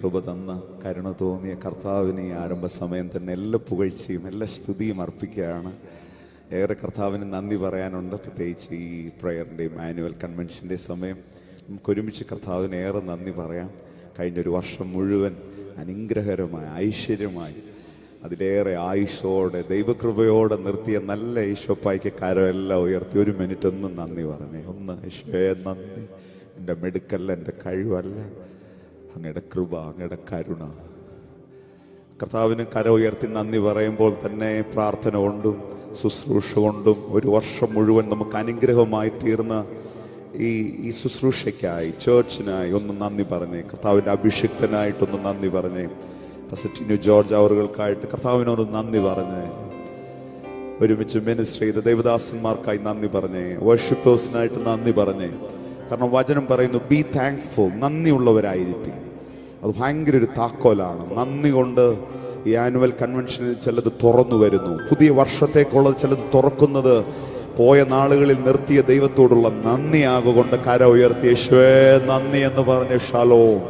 കൃപ തന്ന കരുണ തോന്നിയ കർത്താവിന് ഈ ആരംഭ സമയം തന്നെ എല്ലാ പുകഴ്ചയും എല്ലാ സ്തുതിയും അർപ്പിക്കുകയാണ്. ഏറെ കർത്താവിന് നന്ദി പറയാനുണ്ട്. പ്രത്യേകിച്ച് ഈ പ്രയറിൻ്റെയും ആനുവൽ കൺവെൻഷൻ്റെ സമയം നമുക്കൊരുമിച്ച് കർത്താവിന് ഏറെ നന്ദി പറയാം. കഴിഞ്ഞൊരു വർഷം മുഴുവൻ അനുഗ്രഹകരമായി ഐശ്വര്യമായി അതിലേറെ ആയുഷോടെ ദൈവകൃപയോടെ നിർത്തിയ നല്ല ഈശോപ്പായ്ക്ക് കരമെല്ലാം ഉയർത്തി ഒരു മിനിറ്റ് ഒന്ന് നന്ദി പറഞ്ഞേ. ഒന്ന് ഈശോയെ നന്ദി, എൻ്റെ മെടുക്കല്ല, എൻ്റെ കഴിവല്ല, അങ്ങയുടെ കൃപ, അങ്ങയുടെ കരുണ. കർത്താവിന് കര ഉയർത്തി നന്ദി പറയുമ്പോൾ തന്നെ പ്രാർത്ഥന കൊണ്ടും ശുശ്രൂഷ കൊണ്ടും ഒരു വർഷം മുഴുവൻ നമുക്ക് അനുഗ്രഹമായി തീർന്ന ഈ ശുശ്രൂഷയ്ക്കായി, ചേർച്ചിനായി ഒന്ന് നന്ദി പറഞ്ഞേ. കർത്താവിൻ്റെ അഭിഷിക്തനായിട്ടൊന്ന് നന്ദി പറഞ്ഞേ. ടിനു ജോർജ് അവർകൾക്കായിട്ട് കർത്താവിനോട് നന്ദി പറഞ്ഞേ. ഒരുമിച്ച് മിനിസ്റ്റർ ചെയ്ത ദേവദാസന്മാർക്കായി നന്ദി പറഞ്ഞേ. വർഷിപ്പേഴ്സിനായിട്ട് നന്ദി പറഞ്ഞേ. കാരണം വചനം പറയുന്നു, ബി താങ്ക്ഫുൾ, നന്ദിയുള്ളവരായിരിക്കും. അത് ഭയങ്കര ഒരു താക്കോലാണ്. നന്ദി കൊണ്ട് ഈ ആനുവൽ കൺവെൻഷനിൽ ചിലത് തുറന്നു വരുന്നു. പുതിയ വർഷത്തേക്കുള്ളത് ചിലത് തുറക്കുന്നത് പോയ നാളുകളിൽ നിർത്തിയ ദൈവത്തോടുള്ള നന്ദിയാകൊണ്ട് കര ഉയർത്തി യേശുവേ നന്ദി എന്ന് പറഞ്ഞ് ഷാലോം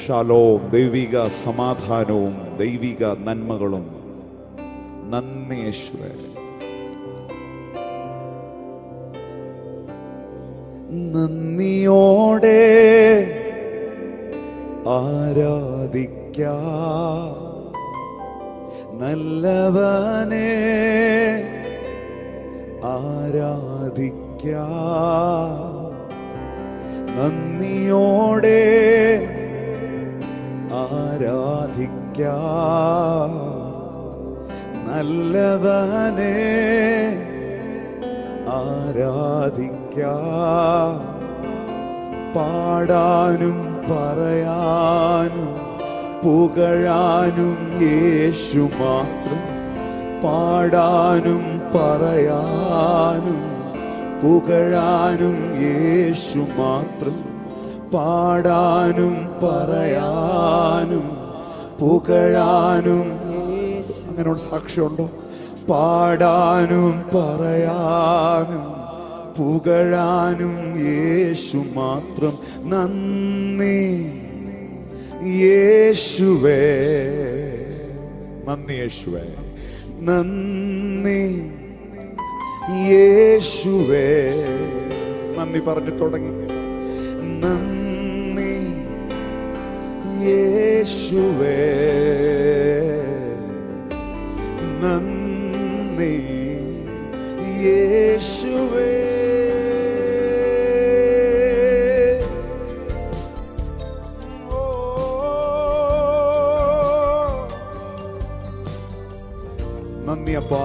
ഷാലോം, ദൈവിക സമാധാനവും ദൈവിക നന്മകളും. നന്ദി യേശുവേ. നന്ദിയോടെ ആരാധിക്കാം നല്ലവനെ, ആരാധിക്കാം നന്ദിയോടെ, ആരാധിക്കാം നല്ലവനെ, ആരാധിക്കാം. പാടാനും പറയാനും പുകഴാനും യേശു മാത്രം. പാടാനും പറയാനും പുകഴാനും യേശു മാത്രം. പാടാനും പറയാനും പുകഴാനും. അങ്ങനെ ഒരു സാക്ഷ്യമുണ്ടോ? പാടാനും പറയാനും പുകഴാനും യേശു മാത്രം. നന്ദി യേശുവേ, നന്ദി യേശുവേ, നന്ദി യേശുവേ. നന്ദി പറഞ്ഞു തുടങ്ങി. നന്ദി യേശുവേ, നന്ദി യേശുവേ. നന്ദി അപ്പാ,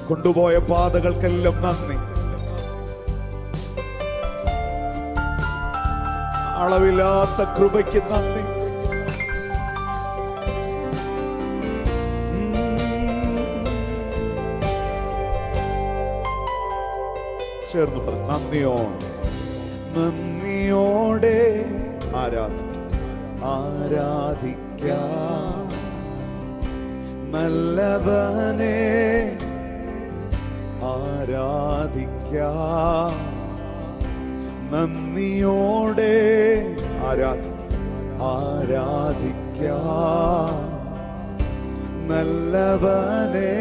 കൊണ്ടുപോയ പാതകൾക്കെല്ലാം നന്ദി. അളവില്ലാത്ത കൃപയ്ക്ക് നന്ദി. ചേർന്ന് പറ, നന്ദിയോടെ, നന്ദിയോടെ ആരാധിക്കാം നല്ലവനെ, ആരാധിക്കാം നന്ദിയോടെ, ആരാധിക്കാം നല്ലവനെ,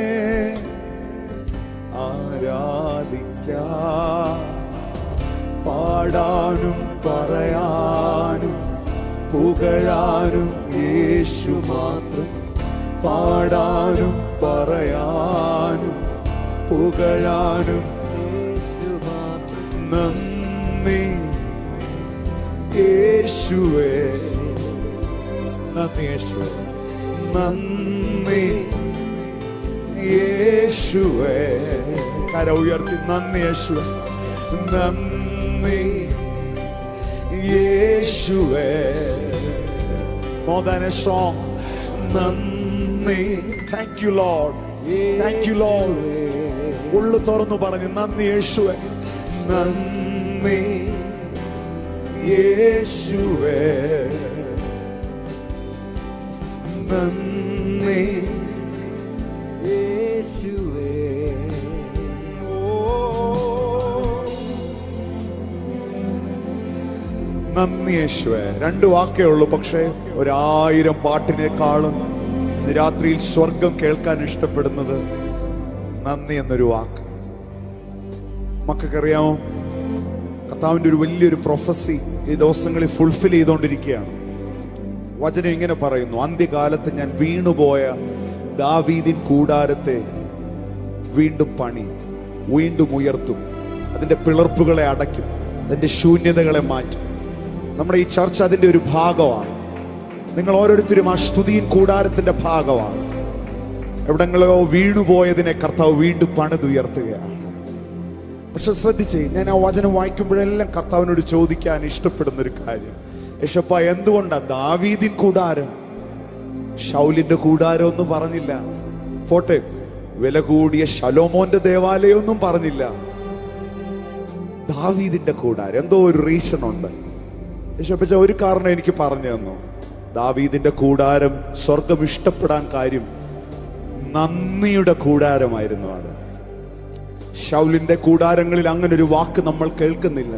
ആരാധിക്കാം. പാടാനും പറയാനും പുകഴാനും യേശു മാത്രം. പാടാനും പറയാനും പുകഴാനും യേശു മാത്രം. നന്ദി യേശുവേ, നന്ദി യേശുവേ, നന്ദി യേശുവേ. കര ഉയർത്തി നന്ദി യേശുവേ, നന്ദി യേശുവേ. More than a song. നന്ദി. Thank you Lord, thank you Lord. ഉള്ളു തുറന്നു പറഞ്ഞു നന്ദി യേശുവേ, നന്ദി യേശുവേ, നന്ദി യേശുവേ. നന്ദി യേശുവേ. 2 വാക്കേ ഉള്ളൂ, പക്ഷേ 1000 പാട്ടിനേക്കാളും രാത്രിയിൽ സ്വർഗം കേൾക്കാൻ ഇഷ്ടപ്പെടുന്നത് നന്ദി എന്നൊരു വാക്ക്. മക്കൾക്കറിയാമോ, കർത്താവിൻ്റെ ഒരു വലിയൊരു പ്രൊഫസി ഈ ദിവസങ്ങളിൽ ഫുൾഫിൽ ചെയ്തുകൊണ്ടിരിക്കുകയാണ്. വചനം ഇങ്ങനെ പറയുന്നു: അന്ത്യകാലത്ത് ഞാൻ വീണുപോയ ദാവീദിൻ കൂടാരത്തെ വീണ്ടും പണി, വീണ്ടും ഉയർത്തും, അതിൻ്റെ പിളർപ്പുകളെ അടയ്ക്കും, അതിൻ്റെ ശൂന്യതകളെ മാറ്റും. നമ്മുടെ ഈ ചർച്ച അതിൻ്റെ ഒരു ഭാഗമാണ്. നിങ്ങൾ ഓരോരുത്തരും ആ സ്തുതിയിൻ കൂടാരത്തിൻ്റെ ഭാഗമാണ്. എവിടെങ്ങളോ വീണുപോയതിനെ കർത്താവ് വീണ്ടും പണിതുയർത്തുകയാണ്. പക്ഷെ ശ്രദ്ധിച്ചേ, ഞാൻ ആ വചനം വായിക്കുമ്പോഴെല്ലാം കർത്താവിനോട് ചോദിക്കാൻ ഇഷ്ടപ്പെടുന്നൊരു കാര്യം, യേശപ്പാ എന്തുകൊണ്ടാ ദാവീദിൻ കൂടാരം, ശൗലിന്റെ കൂടാരം ഒന്നും പറഞ്ഞില്ല, പോട്ടെ വില കൂടിയ ശലോമോന്റെ ദേവാലയം ഒന്നും പറഞ്ഞില്ല, ദാവീദിന്റെ കൂടാരം? എന്തോ ഒരു റീസൺ ഉണ്ട്. യേശപ്പച്ച ഒരു കാരണം എനിക്ക് പറഞ്ഞു തന്നു. ദാവീദിന്റെ കൂടാരം സ്വർഗം ഇഷ്ടപ്പെടാൻ കാര്യം നന്ദിയുടെ കൂടാരമായിരുന്നു. അത് ശൗലിന്റെ കൂടാരങ്ങളിൽ അങ്ങനെ ഒരു വാക്ക് നമ്മൾ കേൾക്കുന്നില്ല.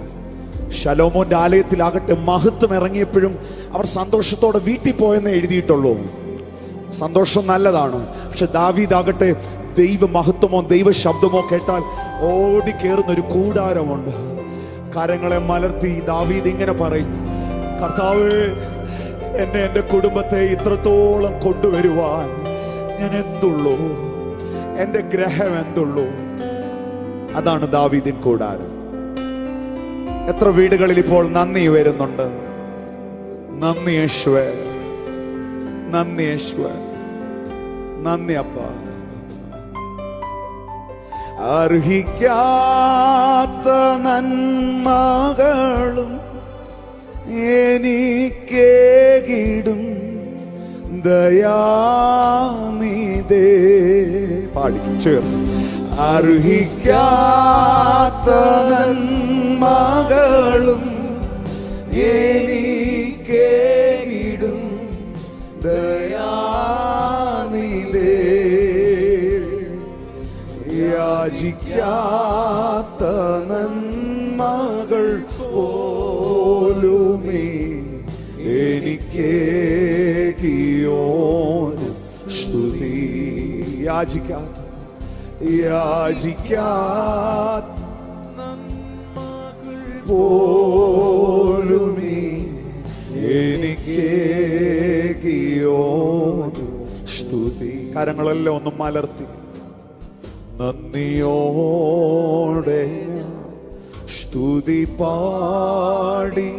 ശലോമോന്റെ ആലയത്തിലാകട്ടെ മഹത്വം ഇറങ്ങിയപ്പോഴും അവർ സന്തോഷത്തോടെ വീട്ടിൽ പോയെന്ന് എഴുതിയിട്ടുള്ളൂ. സന്തോഷം നല്ലതാണ്, പക്ഷെ ദാവീദാകട്ടെ ദൈവ മഹത്വമോ ദൈവ ശബ്ദമോ കേട്ടാൽ ഓടിക്കേറുന്ന ഒരു കൂടാരമുണ്ട്. കരങ്ങളെ മലർത്തി ദാവീദ് ഇങ്ങനെ പറയും: കർത്താവേ, എന്നെ എൻ്റെ കുടുംബത്തെ ഇത്രത്തോളം കൊണ്ടുവരുവാൻ ഞാൻ എന്തുള്ളൂ, എൻ്റെ ഗ്രഹം എന്തുള്ളൂ? അതാണ് ദാവീദിൻ കൂടാരം. എത്ര വീടുകളിൽ ഇപ്പോൾ നന്ദി വരുന്നുണ്ട്. നന്ദി യേശുവേ, നന്ദി യേശുവേ, നന്ദി അപ്പ. അർഹിക്കാത്ത നന്മകളും എനിക്കേകിടും ദയാനിധേ. പാടിച്ചേർന്ന് അർഹിക്കാത്ത നന്മകളും എനിക്കേകിടും ദയാനിധേ. യാചിക്കാത്ത നന്മകൾ പോലുമേ എനിക്കേകിയോൻ സ്തുതി. യാചിക്കാത്ത നന്മകൾ പോലുമേ എനിക്കേകിയോൻ സ്തുതി. കരങ്ങളെല്ലാം ഒന്ന് മലർത്തി നന്ദിയോടെ സ്തുതി പാടി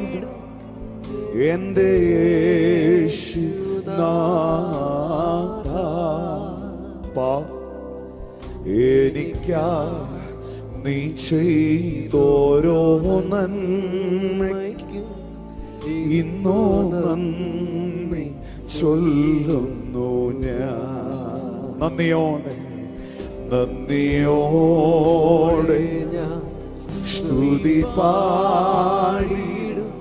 എൻ്റെ യേശുനാഥാ, എനിക്കാ നീ ചെയ്തോരോ നന്മയ്ക്കും ഇന്നോ നന്ദി ചൊല്ലുന്നു ഞാൻ. നന്ദിയോടെ നന്ദിയോടെ ഞാൻ സ്തുതി പാടിടും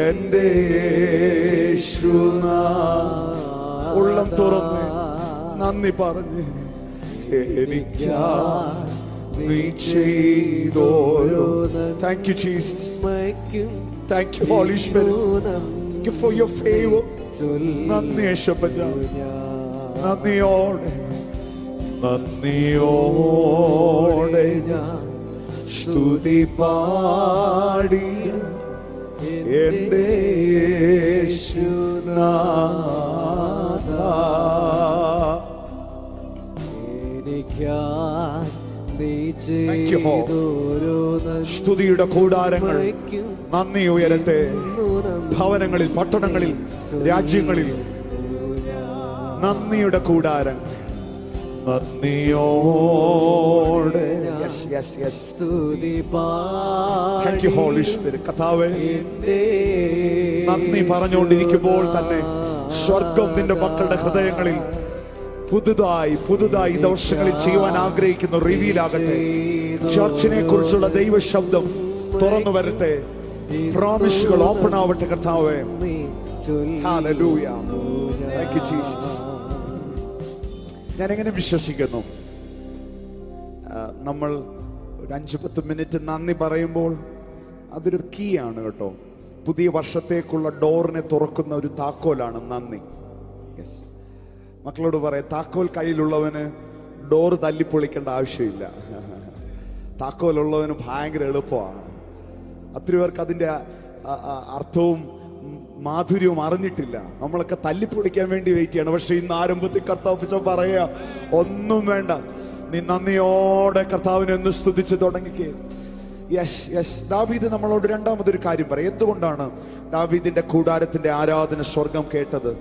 എൻ്റെ യേശുനാഥാ. ഉള്ളം തുറന്ന് നന്ദി പറഞ്ഞ് എനിക്കാ നീ ചെയ്തോരോ. Thank you Jesus. Thank you Holy Spirit. Thank you for your favor. നന്ദി യേശപ്പച്ച. നന്ദിയോടെ നന്ദിയോടെ ഞാൻ സ്തുതി പാടി എൻ്റെ യേശുനാഥാ. സ്തുതിയുടെ കൂടാരങ്ങൾ നന്ദി ഉയരട്ടെ. ഭവനങ്ങളിൽ, പട്ടണങ്ങളിൽ, രാജ്യങ്ങളിൽ നന്ദിയുടെ കൂടാരങ്ങൾ. നന്ദിയോടെ Thank you Holy Spirit. കർത്താവേ, നന്ദി പറഞ്ഞുകൊണ്ടിരിക്കുമ്പോൾ തന്നെ സ്വർഗം നിന്റെ മക്കളുടെ ഹൃദയങ്ങളിൽ പുതുതായി പുതുതായി ദിവസങ്ങളിൽ ചെയ്യുവാൻ ആഗ്രഹിക്കുന്നു. റിവീലാകട്ടെ. ചർച്ചിനെ കുറിച്ചുള്ള ദൈവ ശബ്ദം തുറന്നു വരട്ടെ. പ്രോമിസുകൾ ഓപ്പൺ ആവട്ടെ കർത്താവേ. Hallelujah. Thank you Jesus. ഞാൻ എങ്ങനെ വിശ്വസിക്കുന്നു, നമ്മൾ ഒരു 5-10 മിനിറ്റ് നന്ദി പറയുമ്പോൾ അതൊരു കീ ആണ് കേട്ടോ. പുതിയ വർഷത്തേക്കുള്ള ഡോറിനെ തുറക്കുന്ന ഒരു താക്കോലാണ് നന്ദി. മക്കളോട് പറയാം, താക്കോൽ കയ്യിലുള്ളവന് ഡോറ് തല്ലിപ്പൊളിക്കേണ്ട ആവശ്യമില്ല. താക്കോലുള്ളവന് ഭയങ്കര എളുപ്പമാണ്. ഒത്തിരി പേർക്ക് അതിൻ്റെ അർത്ഥവും മാധുര്യവും അറിഞ്ഞിട്ടില്ല. നമ്മളൊക്കെ തല്ലിപ്പൊളിക്കാൻ വേണ്ടി വെയിറ്റ് ചെയ്യണം. പക്ഷെ ഇന്ന് ആരംഭത്തിൽ കർത്താവ് പറയുക, ഒന്നും വേണ്ട, നീ നന്ദിയോടെ കർത്താവിനെ ഒന്ന് സ്തുതിച്ച് തുടങ്ങിക്കേ. ദാവീദ് നമ്മളോട് രണ്ടാമതൊരു കാര്യം പറയും. എന്തുകൊണ്ടാണ് ദാവീദിന്റെ കൂടാരത്തിന്റെ ആരാധന സ്വർഗം കേട്ടത്?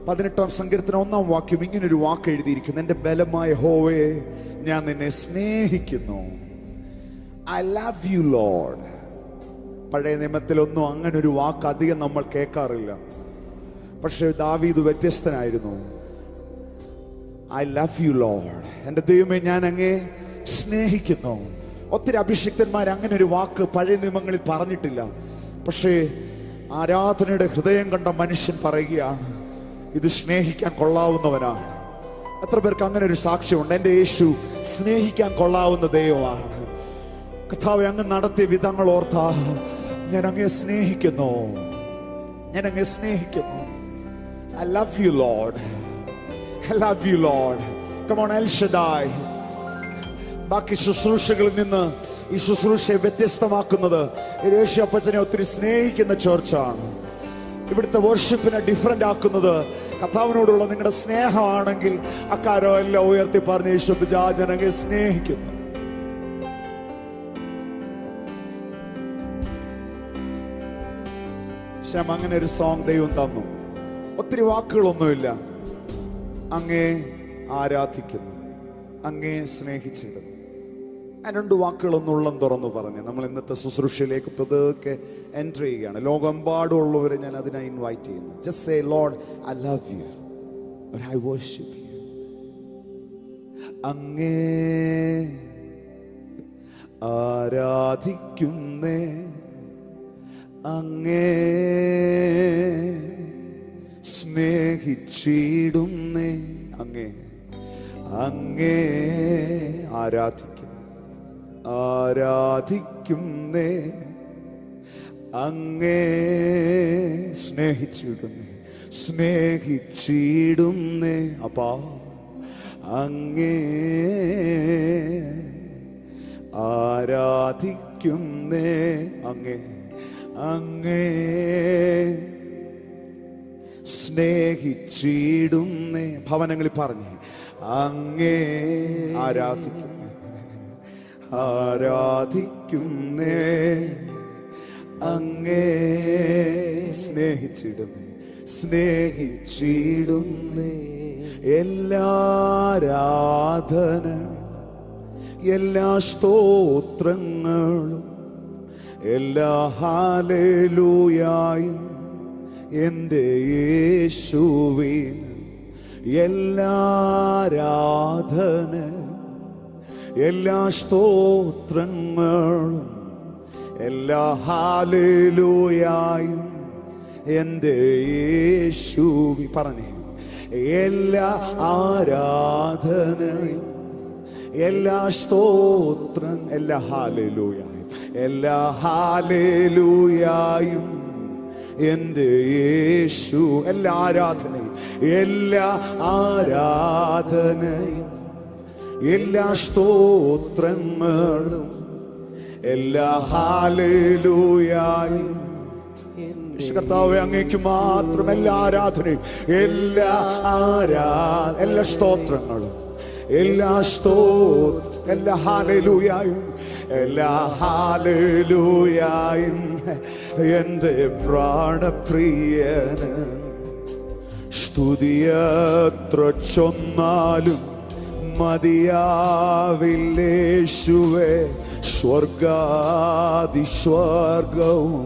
18-ാം സങ്കീർത്തനം 1-ാം വാക്യം ഇങ്ങനൊരു വാക്ക് എഴുതിയിരിക്കുന്നു: എന്റെ ബലമായ യഹോവേ, ഞാൻ നിന്നെ സ്നേഹിക്കുന്നു. I love you Lord. പഴയ നിയമത്തിലൊന്നും അങ്ങനെ ഒരു വാക്ക് അധികം നമ്മൾ കേൾക്കാറില്ല. പക്ഷെ ദാവീദ് വ്യത്യസ്തനായിരുന്നു. I love you Lord. എൻ്റെ ദൈവമേ, ഞാൻ അങ്ങേ സ്നേഹിക്കുന്നു. ഒത്തിരി അഭിഷിക്തന്മാർ അങ്ങനെ ഒരു വാക്ക് പഴയ നിയമങ്ങളിൽ പറഞ്ഞിട്ടില്ല. പക്ഷേ ആരാധനയുടെ ഹൃദയം കണ്ട മനുഷ്യൻ പറയുകയാണ്, ഇത് സ്നേഹിക്കാൻ കൊള്ളാവുന്നവനാണ്. എത്ര പേർക്ക് അങ്ങനെ ഒരു സാക്ഷ്യമുണ്ട്? എൻ്റെ യേശു സ്നേഹിക്കാൻ കൊള്ളാവുന്ന ദൈവമാണ്. കർത്താവേ, അങ്ങ് നടത്തിയ വിധങ്ങൾ ഓർത്താ ഞാൻ അങ്ങേ സ്നേഹിക്കുന്നു, ഞാൻ അങ്ങേ സ്നേഹിക്കുന്നു. I love you Lord, I love you Lord. Come on El Shaddai. ബാക്കി ശുശ്രൂഷകളിൽ നിന്ന് ഈ ശുശ്രൂഷയെ വ്യത്യസ്തമാക്കുന്നത് യേശു അപ്പച്ചനെ ഒത്തിരി സ്നേഹിക്കുന്ന ചർച്ചാണ്. ഇവിടുത്തെ വർഷിപ്പിനെ ഡിഫറെന്റ് ആക്കുന്നത് കർത്താവിനോടുള്ള നിങ്ങളുടെ സ്നേഹമാണെങ്കിൽ അക്കാരോ എല്ലാം ഉയർത്തി പറഞ്ഞ് യേശു അപ്പച്ച ഞാൻ അങ്ങേ സ്നേഹിക്കുന്നു. അങ്ങനെ ഒരു സോങ് ദൈവം തന്നു. ഒത്തിരി വാക്കുകളൊന്നുമില്ല. അങ്ങേ ആരാധിക്കുന്നു, അങ്ങേ സ്നേഹിച്ചിടുന്നു. ആ 2 വാക്കുകളൊന്നും ഉള്ളം തുറന്നു പറഞ്ഞ് നമ്മൾ ഇന്നത്തെ ശുശ്രൂഷയിലേക്ക് പതുക്കെ എൻട്രി ചെയ്യുകയാണ്. ലോകമെമ്പാടുമുള്ളവരെ ഞാൻ അതിനായി ഇൻവൈറ്റ് ചെയ്യുന്നു. Just say Lord, I love U, I worship you. അങ്ങേ ആരാധിക്കുന്നേ, അങ്ങേ സ്നേഹിച്ചിടുന്നേ, അങ്ങേ അങ്ങേ ആരാധിക്കുന്നേ, അങ്ങേ സ്നേഹിച്ചിടുന്നേ അപ്പാ, അങ്ങേ ആരാധിക്കുന്നേ, അങ്ങേ സ്നേഹിച്ചിടുന്നേ. ഭവനങ്ങളിൽ പറഞ്ഞേ, അങ്ങേ ആരാധിക്കുന്നേ, അങ്ങേ സ്നേഹിച്ചിടുന്നേ. എല്ലാ ആരാധന, എല്ലാ സ്തോത്രങ്ങളും, എല്ലാ ഹല്ലേലൂയായും എൻ്റെ യേശുവിന്. എല്ലാ ആരാധന, എല്ലാ സ്തോത്രങ്ങളും, എല്ലാ ഹല്ലേലൂയായും എൻ്റെ യേശുവിൻ. പറഞ്ഞേ, എല്ലാ ആരാധനയും, എല്ലാ സ്തോത്രം, എല്ലാ ഹല്ലേലൂയായും, എല്ലാ ഹല്ലേലൂയായും എൻ്റെ യേശു. എല്ലാ ആരാധനയും, എല്ലാ ആരാധനയും, എല്ലാ സ്തോത്രങ്ങളും, എല്ലാ ഹല്ലേലൂയായും. കർത്താവേ, അങ്ങേക്ക് മാത്രം എല്ലാ ആരാധനയും, എല്ലാ സ്തോത്രങ്ങളും, എല്ലാ ഹല്ലേലൂയായും, എല്ലാ ഹല്ലേലൂയായും എൻ്റെ പ്രാണപ്രിയന്. സ്തുതിയത്ര ചൊന്നാലും മതിയാവില്ലേശുവേ. സ്വർഗാതിസ്വർഗവും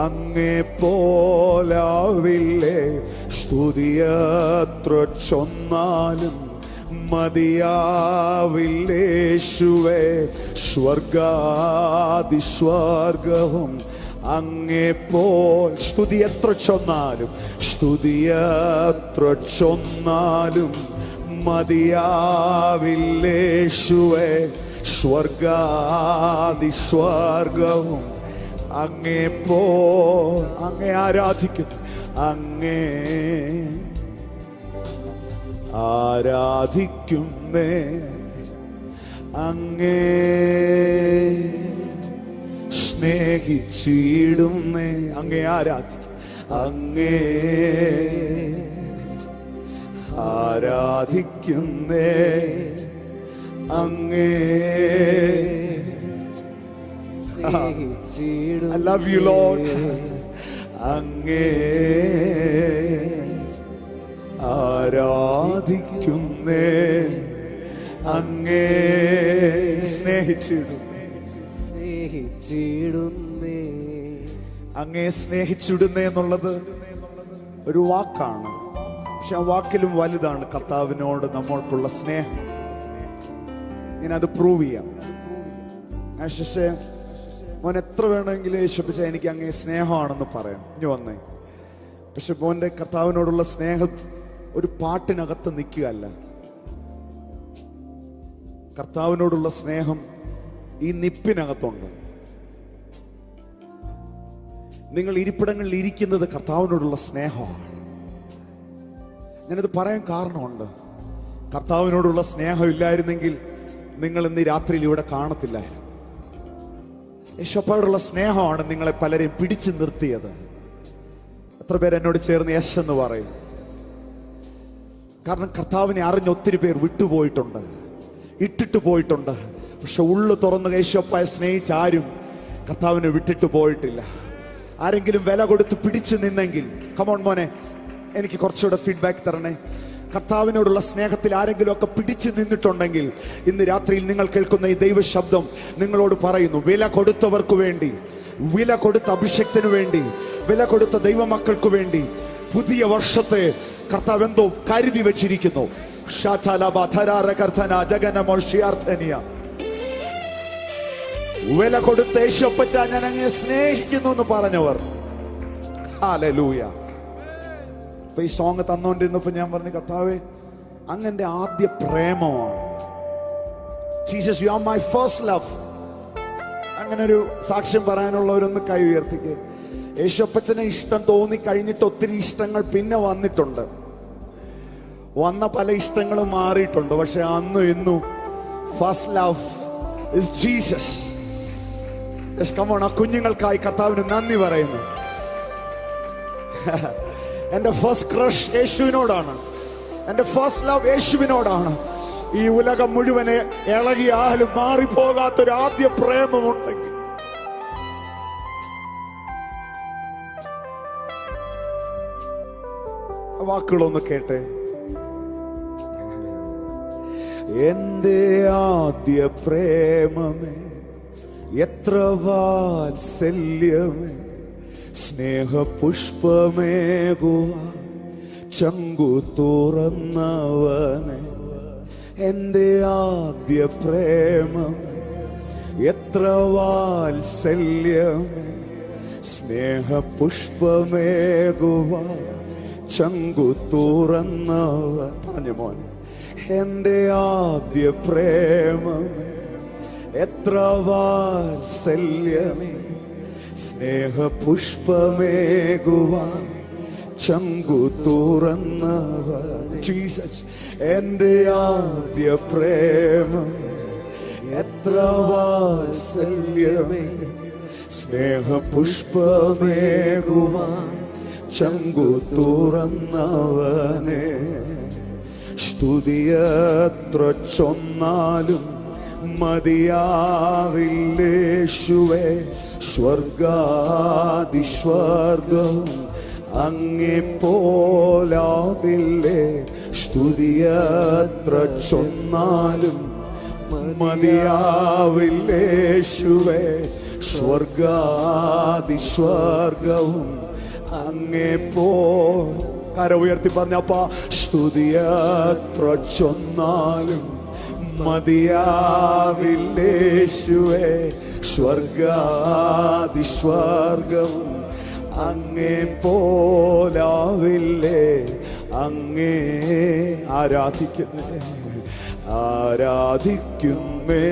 അങ്ങേ പോലാവില്ലേ. സ്തുതിയത്ര ചൊന്നാലും മതിയാവില്ലേശുവേ. സ്വർഗാതിസ്വർഗവും അങ്ങേപ്പോൾ. സ്തുതി എത്ര ചൊന്നാലും മതിയാവില്ലേശുവേ. സ്വർഗാതിസ്വർഗവും അങ്ങേ പോ അങ്ങേ ആരാധിക്കുന്നു, അങ്ങേ ആരാധിക്കുന്നേ, അങ്ങേ സ്നേഹിച്ചിടുന്നേ, അങ്ങേ ആരാധിക്കും, അങ്ങേ ആരാധിക്കുന്നേ, അങ്ങേ I love you Lord. അങ്ങേ ആരാധിക്കുന്നേ, അങ്ങേ സ്നേഹിച്ചിടുന്നേ, അങ്ങേ സ്നേഹിച്ചിടുന്നേ എന്നുള്ളത് ഒരു വാക്കാണ്. പക്ഷെ ആ വാക്കിലും വലുതാണ് കർത്താവിനോട് നമ്മൾക്കുള്ള സ്നേഹം. ഞാനത് പ്രൂവ് ചെയ്യാം. പക്ഷേ മോൻ എത്ര വേണമെങ്കിലും യേശുപ്പച്ച എനിക്ക് അങ്ങേ സ്നേഹമാണെന്ന് പറയാം, ഇനി വന്നേ. പക്ഷെ മോന്റെ കർത്താവിനോടുള്ള സ്നേഹം ഒരു പാട്ടിനകത്ത് നിൽക്കുകയല്ല. കർത്താവിനോടുള്ള സ്നേഹം ഈ നിപ്പിനകത്തുണ്ട്. നിങ്ങൾ ഇരിപ്പിടങ്ങളിൽ ഇരിക്കുന്നത് കർത്താവിനോടുള്ള സ്നേഹമാണ്. ഞാനത് പറയാൻ കാരണമുണ്ട്. കർത്താവിനോടുള്ള സ്നേഹം ഇല്ലായിരുന്നെങ്കിൽ നിങ്ങൾ ഇന്ന് രാത്രിയിൽ ഇവിടെ കാണത്തില്ലായിരുന്നു. യേശുവോടുള്ള സ്നേഹമാണ് നിങ്ങളെ പലരെയും പിടിച്ചു നിർത്തിയത്. എത്ര പേര് എന്നോട് ചേർന്ന് യെസ് എന്ന് പറയും? കാരണം കർത്താവിനെ അറിഞ്ഞ ഒത്തിരി പേർ വിട്ടുപോയിട്ടുണ്ട്, ഇട്ടിട്ട് പോയിട്ടുണ്ട്. പക്ഷെ ഉള്ളു തുറന്ന് യേശുവപ്പായെ സ്നേഹിച്ച ആരും കർത്താവിനെ വിട്ടിട്ട് പോയിട്ടില്ല. ആരെങ്കിലും വില കൊടുത്ത് പിടിച്ചു നിന്നെങ്കിൽ, കമോൺ മോനെ എനിക്ക് കുറച്ചുകൂടെ ഫീഡ്ബാക്ക് തരണേ. കർത്താവിനോടുള്ള സ്നേഹത്തിൽ ആരെങ്കിലും ഒക്കെ പിടിച്ചു നിന്നിട്ടുണ്ടെങ്കിൽ ഇന്ന് രാത്രിയിൽ നിങ്ങൾ കേൾക്കുന്ന ഈ ദൈവ ശബ്ദം നിങ്ങളോട് പറയുന്നു, വില കൊടുത്തവർക്ക് വേണ്ടി, വില കൊടുത്ത അഭിഷേകത്തിന് വേണ്ടി, വില കൊടുത്ത ദൈവമക്കൾക്ക് വേണ്ടി പുതിയ വർഷത്തെ കർത്താവ് എന്തോ കരുതി വെച്ചിരിക്കുന്നു. വില കൊടുത്ത യേശുവപ്പച്ച ഞാൻ അങ്ങേ സ്നേഹിക്കുന്നു എന്ന് പറഞ്ഞവർ, ഹല്ലേലൂയ. അപ്പൊ ഈ സോങ് തന്നോണ്ടിരുന്നപ്പോ ഞാൻ പറഞ്ഞു, കർത്താവേ അങ്ങന്റെ ആദ്യ പ്രേമമാണ്. Jesus you are my first love. അങ്ങനെ ഒരു സാക്ഷ്യം പറയാനുള്ളവരൊന്ന് കൈ ഉയർത്തിക്ക്. യേശുവപ്പച്ചനെ ഇഷ്ടം തോന്നി കഴിഞ്ഞിട്ട് ഒത്തിരി ഇഷ്ടങ്ങൾ പിന്നെ വന്നിട്ടുണ്ട്. വന്ന പല ഇഷ്ടങ്ങളും മാറിയിട്ടുണ്ട്. പക്ഷെ അന്നും ഇന്നും first love is Jesus. Come on, ആ കുഞ്ഞുങ്ങൾക്കായി കർത്താവിന് നന്ദി പറയുന്നു. എന്റെ ഫസ്റ്റ് ക്രഷ് യേശുവിനോടാണ്. എന്റെ ഫസ്റ്റ് ലവ് യേശുവിനോടാണ്. ഈ ഉലകം മുഴുവനെ ഇളകിയാലും മാറിപ്പോകാത്തൊരു ആദ്യ പ്രേമമുണ്ടെങ്കിൽ വാക്കുകളൊന്ന് കേട്ടെ. എന്റെ ആദ്യ പ്രേമമേ, എത്ര വാത്സല്യമേ, സ്നേഹപുഷ്പമേകുവാൻ ചങ്കു തുറന്നവനെ. എന്റെ ആദ്യ പ്രേമമേ, എത്ര വാത്സല്യമേ, സ്നേഹപുഷ്പമേകുവാൻ ചങ്കു തുറന്നവൻ. പറഞ്ഞു മോനെ. എന്റെ ആദ്യ പ്രേമമേ, എത്ര വാത്സല്യമേ, സ്നേഹപുഷ്പമേകുവാൻ ചങ്കു തുറന്നവൻ. ജീസസ്. എന്റെ ആദ്യ പ്രേമമേ, എത്ര വാത്സല്യമേ, സ്നേഹപുഷ്പമേകുവാൻ ചങ്കു തുറന്നവനെ. സ്തുതിയത്ര ചൊന്നാലും മതിയാവില്ലേശുവേ, സ്വർഗാതിസ്വർഗം അങ്ങേ പോലാവില്ലേ. സ്തുതിയത്ര ചൊന്നാലും മതിയാവില്ലേശുവേ, സ്വർഗാതിസ്വർഗവും അങ്ങേ പോ. കര ഉയർത്തി പറഞ്ഞപ്പ, സ്തുതിയത്ര ചൊന്നാലും മതിയാവില്ലേശുവേ, സ്വർഗാതിസ്വർഗവും അങ്ങേ പോലാവില്ലേ. അങ്ങേ ആരാധിക്കുന്നേ, ആരാധിക്കുന്നേ,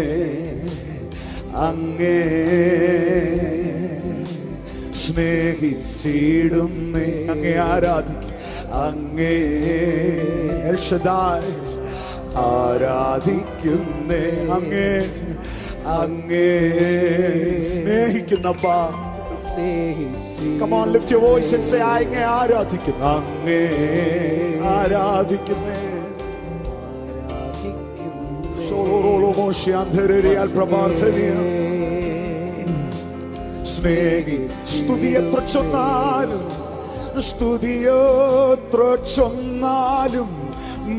അങ്ങേ സ്നേഹിച്ചിടുന്നേ. അങ്ങേ ആരാധിക്കും, അങ്ങേ എൽ ശദ്ദായ് ആരാധിക്കുന്നേ. അങ്ങേ അങ്ങേ സ്നേഹിക്കുന്നപ്പാ. Come on, lift your voice and say, അങ്ങേ ആരാധിക്കുന്നു, അങ്ങേ ആരാധിക്കുന്നേ. സ്തുതി എത്ര ചൊന്നാലും, സ്തുതിയോത്ര ചൊന്നാലും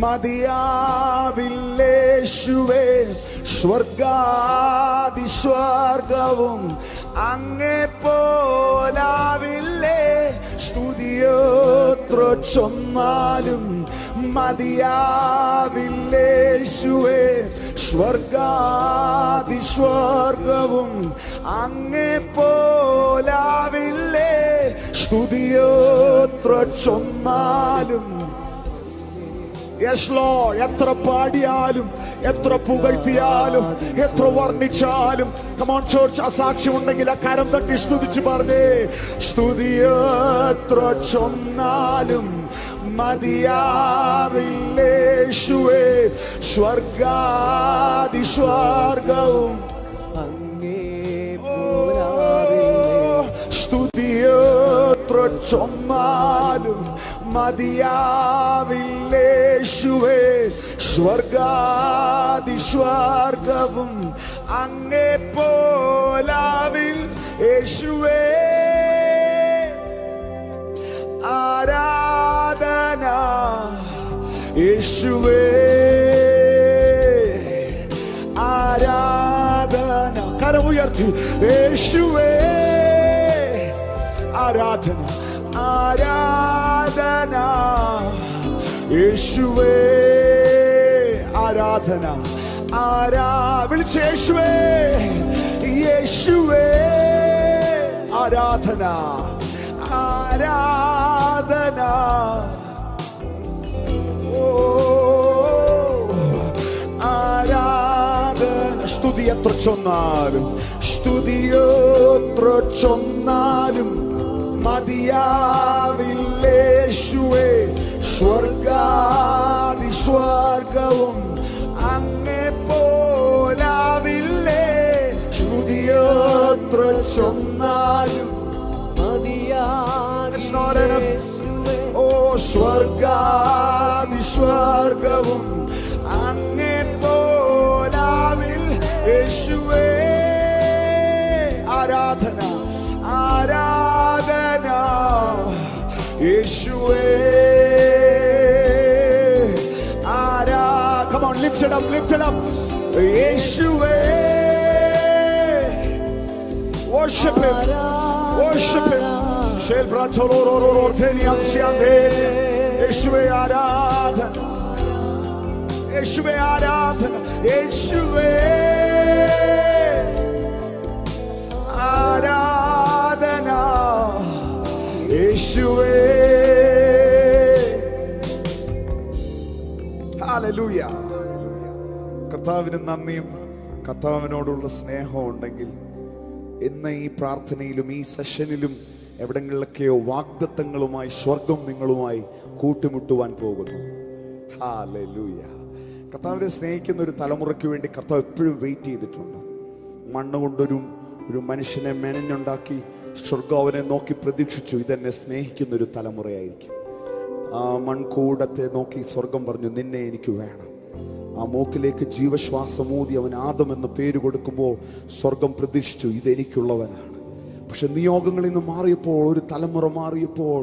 മതിയാവില്ലേശുവേ. സ്വർഗാദി സ്വർഗവും അങ്ങേ പോലാവില്ലേ. സ്തുതിയോത്ര ചൊന്നാലും മതിയാവില്ലേശുവേ. സ്വർഗാദി സ്വർഗവും അങ്ങേ പോലാവില്ലേ. സ്തുതിയോത്ര ചൊന്നാലും. Yes Lord, എത്ര പാടിയാലും, എത്ര പുകഴ്ത്തിയാലും, എത്ര വർണ്ണിച്ചാലും. Come on church, ആ സാക്ഷ്യം ഉണ്ടെങ്കിൽ ആ കരം തട്ടി സ്തുതിച്ച് പറഞ്ഞേ. സ്തുതിയെത്ര ചൊന്നാലും മതിയാവില്ലേശുവേ. സ്വർഗാദി സ്വർഗവും സ്തുതിയെത്ര ചൊന്നാലും മതിയാവില്ലേശുവേ. സ്വർഗാദി സ്വർഗവും അങ്ങേ പോലാവിൽ യേശുവേ. ആരാധന യേശുവേ, ആരാധന. കരമുയർത്തി യേശുവേ. ആരാധന ആരാധന യേശുവേ. ആരാധന വിളിച്ച യേശുവേ, യേശുവേ. ആരാധന ആരാധന. ഓ ആരാധന. സ്തുതി എത്ര ചൊന്നാലും, സ്തുതിയെത്ര ചൊന്നാലും മതിയാവില്ലേശുവേ. സ്വർഗാദി സ്വർഗവും അങ്ങേ പോലാവില്ലേ. സ്തുതിയെത്ര ചൊന്നാലും ഓ സ്വർഗാദി സ്വർഗവും അങ്ങേ പോലാവിൽ യേശുവേ. ആരാധന ആരാധന യേശുവേ. Come on, lift it up, lift it up. യേശുവേ. Worship him, worship him. Shel bratolororor teniam siande. യേശുവേ ആരാധന, യേശുവേ ആരാധന, യേശുവേ ആരാധന, യേശുവേ. ഹല്ലേലൂയ. കർത്താവിന് നന്ദിയും കർത്താവിനോടുള്ള സ്നേഹവും ഉണ്ടെങ്കിൽ ഇന്ന് ഈ പ്രാർത്ഥനയിലും ഈ സെഷനിലും എവിടെങ്ങളിലൊക്കെയോ വാഗ്ദത്തങ്ങളുമായി സ്വർഗം നിങ്ങളുമായി കൂട്ടിമുട്ടുവാൻ പോകുന്നു. ഹല്ലേലൂയ. കർത്താവിനെ സ്നേഹിക്കുന്ന ഒരു തലമുറയ്ക്ക് വേണ്ടി കർത്താവ് എപ്പോഴും വെയിറ്റ് ചെയ്തിട്ടുണ്ട്. മണ്ണ് കൊണ്ടൊരു മനുഷ്യനെ മെനഞ്ഞുണ്ടാക്കി സ്വർഗം അവനെ നോക്കി പ്രതീക്ഷിച്ചു, ഇതെന്നെ സ്നേഹിക്കുന്നൊരു തലമുറയായിരിക്കും. ആ മൺകൂടത്തെ നോക്കി സ്വർഗം പറഞ്ഞു, നിന്നെ എനിക്ക് വേണം. ആ മൂക്കിലേക്ക് ജീവശ്വാസമൂതി അവൻ ആദം എന്ന പേര് കൊടുക്കുമ്പോൾ സ്വർഗം പ്രതീക്ഷിച്ചു, ഇതെനിക്കുള്ളവനാണ്. പക്ഷെ നിയോഗങ്ങളിൽ നിന്ന് മാറിയപ്പോൾ, ഒരു തലമുറ മാറിയപ്പോൾ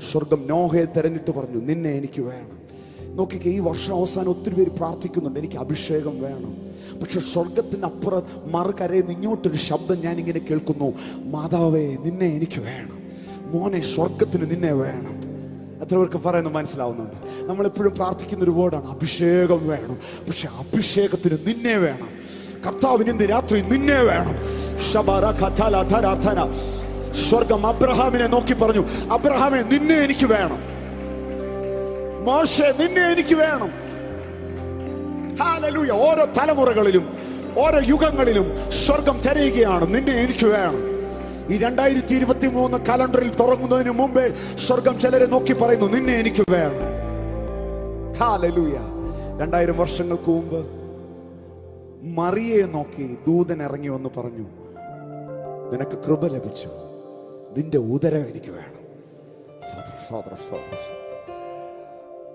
സ്വർഗം നോഹയെ തെരഞ്ഞിട്ട് പറഞ്ഞു, നിന്നെ എനിക്ക് വേണം. നോക്കിക്കേ, ഈ വർഷം അവസാനം ഒത്തിരി പേര് പ്രാർത്ഥിക്കുന്നുണ്ട്, എനിക്ക് അഭിഷേകം വേണം. പക്ഷെ സ്വർഗത്തിനപ്പുറം മറുകരയിൽ നിന്ന് ഇങ്ങോട്ടൊരു ശബ്ദം ഞാനിങ്ങനെ കേൾക്കുന്നു, മാതാവേ നിന്നെ എനിക്ക് വേണം. മോനെ, സ്വർഗത്തിന് നിന്നെ വേണം. എത്ര പേർക്ക് പറയുന്നത് മനസ്സിലാവുന്നുണ്ട്? നമ്മളെപ്പോഴും പ്രാർത്ഥിക്കുന്ന ഒരു വേർഡാണ് അഭിഷേകം വേണം. പക്ഷെ അഭിഷേകത്തിന് നിന്നെ വേണം. കർത്താവിന് ഇന്ന് രാത്രി നിന്നെ വേണം. സ്വർഗം അബ്രഹാമിനെ നോക്കി പറഞ്ഞു, അബ്രഹാമേ നിന്നെ എനിക്ക് വേണം. മോശെ നിന്നെ എനിക്ക് വേണം. ഹല്ലേലൂയ. ഓരോ തലമുറകളിലും ഓരോ യുഗങ്ങളിലും സ്വർഗം തിരയുകയാണ്, നിന്നെ എനിക്ക് വേണം. ഈ 2023 കലണ്ടറിൽ തുടങ്ങുന്നതിന് മുമ്പേ സ്വർഗം ചിലരെ നോക്കി പറയുന്നു, നിന്നെ എനിക്ക് വേണം. ഹല്ലേലൂയ. 2000 വർഷങ്ങൾക്ക് മുമ്പ് മറിയയെ നോക്കി ദൂതൻ ഇറങ്ങി വന്ന് പറഞ്ഞു, നിനക്ക് കൃപ ലഭിച്ചു, നിന്റെ ഉദരം എനിക്ക് വേണം.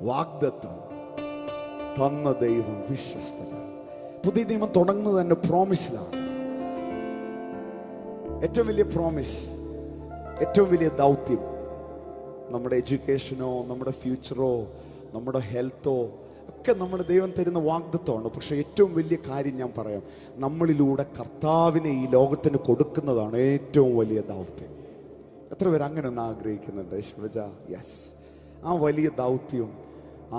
വാഗ്ദത്തം തന്ന ദൈവം വിശ്വസ്തനാണ്. പുതിയ നിയമം തുടങ്ങുന്നത് തന്നെ പ്രോമിസിലാണ്. ഏറ്റവും വലിയ പ്രോമിസ്, ഏറ്റവും വലിയ ദൗത്യം നമ്മുടെ എഡ്യൂക്കേഷനോ നമ്മുടെ ഫ്യൂച്ചറോ നമ്മുടെ ഹെൽത്തോ ഒക്കെ നമ്മുടെ ദൈവം തരുന്ന വാഗ്ദത്തമാണ്. പക്ഷെ ഏറ്റവും വലിയ കാര്യം ഞാൻ പറയാം, നമ്മളിലൂടെ കർത്താവിനെ ഈ ലോകത്തിന് കൊടുക്കുന്നതാണ് ഏറ്റവും വലിയ ദൗത്യം. എത്ര പേര് അങ്ങനെ ഒന്ന് ആഗ്രഹിക്കുന്നുണ്ട്? യെസ്. ആ വലിയ ദൗത്യം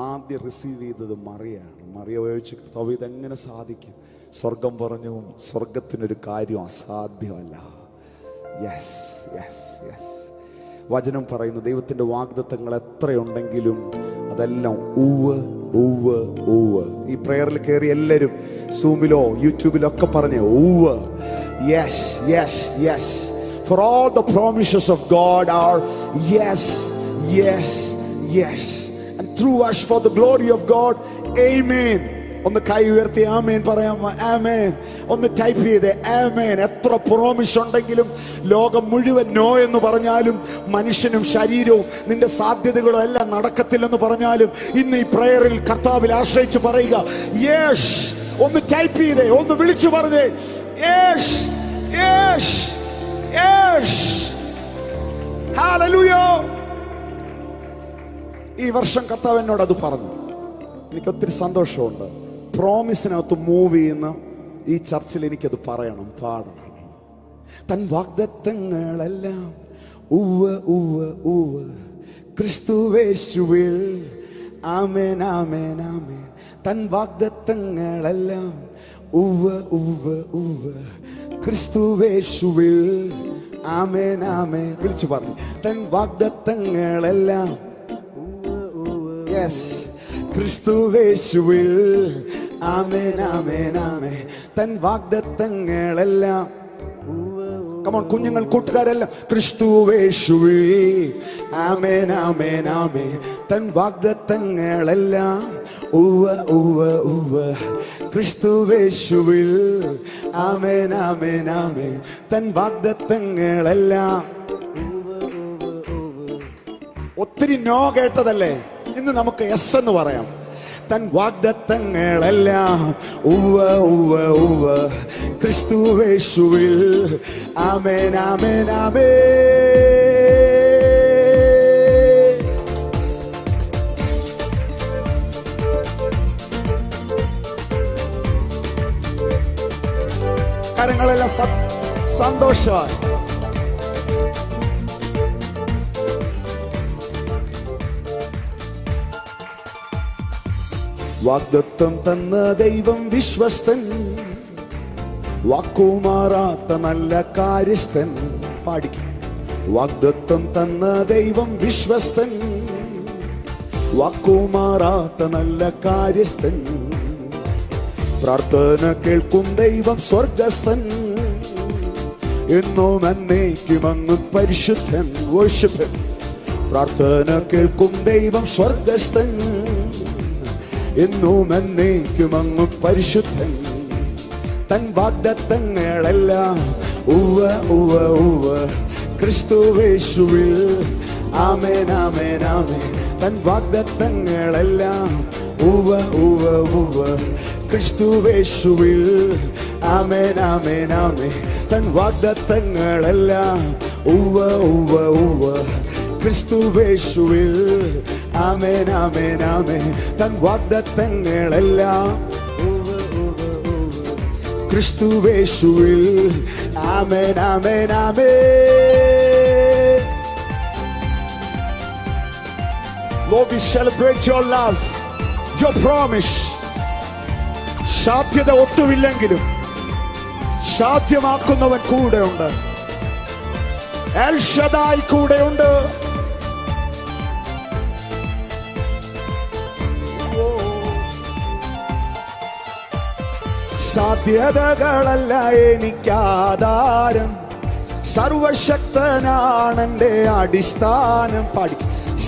ആദ്യം റിസീവ് ചെയ്തത് മറിയാണ്. മറിയ ചോദിച്ചു, കർത്താവ് ഇതെങ്ങനെ സാധിക്കും? സ്വർഗം പറഞ്ഞു, സ്വർഗത്തിനൊരു കാര്യം അസാധ്യമല്ല. Yes yes yes. വചനം പറയുന്നു, ദൈവത്തിൻ്റെ വാഗ്ദത്തങ്ങൾ എത്രയുണ്ടെങ്കിലും അതെല്ലാം ഉവ്വ് ഉവ്വ് ഉവ്വ്. ഈ പ്രയറിൽ കയറി എല്ലാവരും സൂമിലോ യൂട്യൂബിലോ ഒക്കെ പറഞ്ഞേ ഉവ്വ്. Yes yes yes. For all the promises of God are yes, yes, yes. And through us for the glory of God, amen. ഒന്ന് കൈ ഉയർത്തി ആമേൻ പറയാമോ? ആമേൻ. ഒന്ന് ടൈപ്പ് ചെയ്തേ ആമേൻ. എത്ര പ്രോമിസ് ഉണ്ടെങ്കിലും ലോകം മുഴുവൻ നോ എന്ന് പറഞ്ഞാലും മനുഷ്യനും ശരീരവും നിന്റെ സാധ്യതകളും എല്ലാം നടക്കത്തില്ലെന്ന് പറഞ്ഞാലും ഇന്ന് ഈ പ്രയറിൽ കർത്താവിൽ ആശ്രയിച്ച് പറയുക യെസ്. ഒന്ന് ടൈപ്പ് ചെയ്തേ, ഒന്ന് വിളിച്ചു പറഞ്ഞേ യെസ് യെസ് യെസ്. ഹല്ലേലൂയ. ഈ വർഷം കർത്താവ് എന്നോട് അത് പറഞ്ഞു. എനിക്ക് ഒത്തിരി സന്തോഷമുണ്ട്. പ്രോമിസിനകത്ത് മൂവ് ചെയ്യുന്ന ഈ ചർച്ചിൽ എനിക്കത് പറയണം, പാടണം. തൻ വാഗ്ദത്തങ്ങളെല്ലാം ഉവ്വ് ഉവ്വ് ഉവ്വ് ക്രിസ്തുവേശുവിൽ. ആമേൻ ആമേൻ ആമേൻ. തൻ വാഗ്ദത്തങ്ങളെല്ലാം ഉവ്വ് ഉവ്വ് ഉവ്വ് ക്രിസ്തുവേശുവിൽ. ആമേൻ ആമേൻ. വിളിച്ചു പറഞ്ഞു, തൻ വാഗ്ദത്തങ്ങളെല്ലാം യെസ് ക്രിസ്തുവേശുവിൽ. ആമേൻ ആമേൻ ആമേൻ. തൻ വാഗ്ദത്തങ്ങളെല്ലാം. കമോൺ കുഞ്ഞുങ്ങൾ, കൂട്ടുകാരെല്ലാം ക്രിസ്തുവേശുവിൽ. ആമേൻ ആമേൻ ആമേൻ. തൻ വാഗ്ദത്തങ്ങളെല്ലാം ഉവ്വ് ഉവ്വ് ഉവ്വ് ക്രിസ്തുവേശുവിൽ. ആമേൻ ആമേൻ ആമേൻ. തൻ വാഗ്ദത്തങ്ങളെല്ലാം. ഒത്തിരി നോ കേട്ടതല്ലേ? ഇന്ന് നമുക്ക് യെസ് എന്ന് പറയാം. തൻ വാഗ്ദത്തങ്ങളെല്ലാം ഉവ്വ് ഉവ്വ് ഉവ്വ് ക്രിസ്തുവേശുവിൽ. ആമേൻ ആമേൻ ആമേൻ. കരങ്ങളെല്ലാം സന്തോഷമായി. വാഗ്ദത്തം തന്ന ദൈവം വിശ്വസ്തൻ, വാക്കുമാറാത്ത നല്ല കാര്യസ്ഥൻ. പാടിക്കും. വാഗ്ദത്തം തന്ന ദൈവം വിശ്വസ്തൻ, വാക്കുമാറാത്ത നല്ല കാര്യസ്ഥൻ. പ്രാർത്ഥന കേൾക്കും ദൈവം സ്വർഗസ്ഥൻ, എന്നും എന്നേക്കും അങ്ങ് പരിശുദ്ധൻ. വർഷിപ്പൻ. പ്രാർത്ഥന കേൾക്കും ദൈവം സ്വർഗസ്ഥൻ, എന്നും എന്നേക്കും അങ്ങ് പരിശുദ്ധൻ. തൻ വാഗ്ദത്തങ്ങളെല്ലാം ഉവ്വ് ഉവ്വ് ഉവ്വ് ക്രിസ്തുവേശുവിൽ. ആമേൻ ആമേൻ ആമേൻ. തൻ വാഗ്ദത്തങ്ങളെല്ലാം ഉവ്വ് ഉവ്വ് ഉവ്വ് ക്രിസ്തുവേശുവിൽ. ആമേൻ ആമേൻ ആമേൻ. തൻ വാഗ്ദത്തങ്ങളെല്ലാം ഉവ്വ് ഉവ്വ് ഉവ്വ് ക്രിസ്തുവേശുവിൽ. ആമേൻ ആമേൻ ആമേൻ. തൻ വാഗ്ദത്തങ്ങളെല്ലാം ക്രിസ്തുവേശുവിൽ. ആമേൻ ആമേൻ ആമേൻ. Lord, we celebrate your love, your promise. സാധ്യത ഒട്ടുമില്ലെങ്കിലും സാധ്യമാക്കുന്നവൻ കൂടെയുണ്ട്. എൽ ഷദായ് കൂടെയുണ്ട്. സാധ്യതകളല്ല എനിക്കാധാരം, സർവശക്തനാണെന്റെ അടിസ്ഥാനം. പാടി.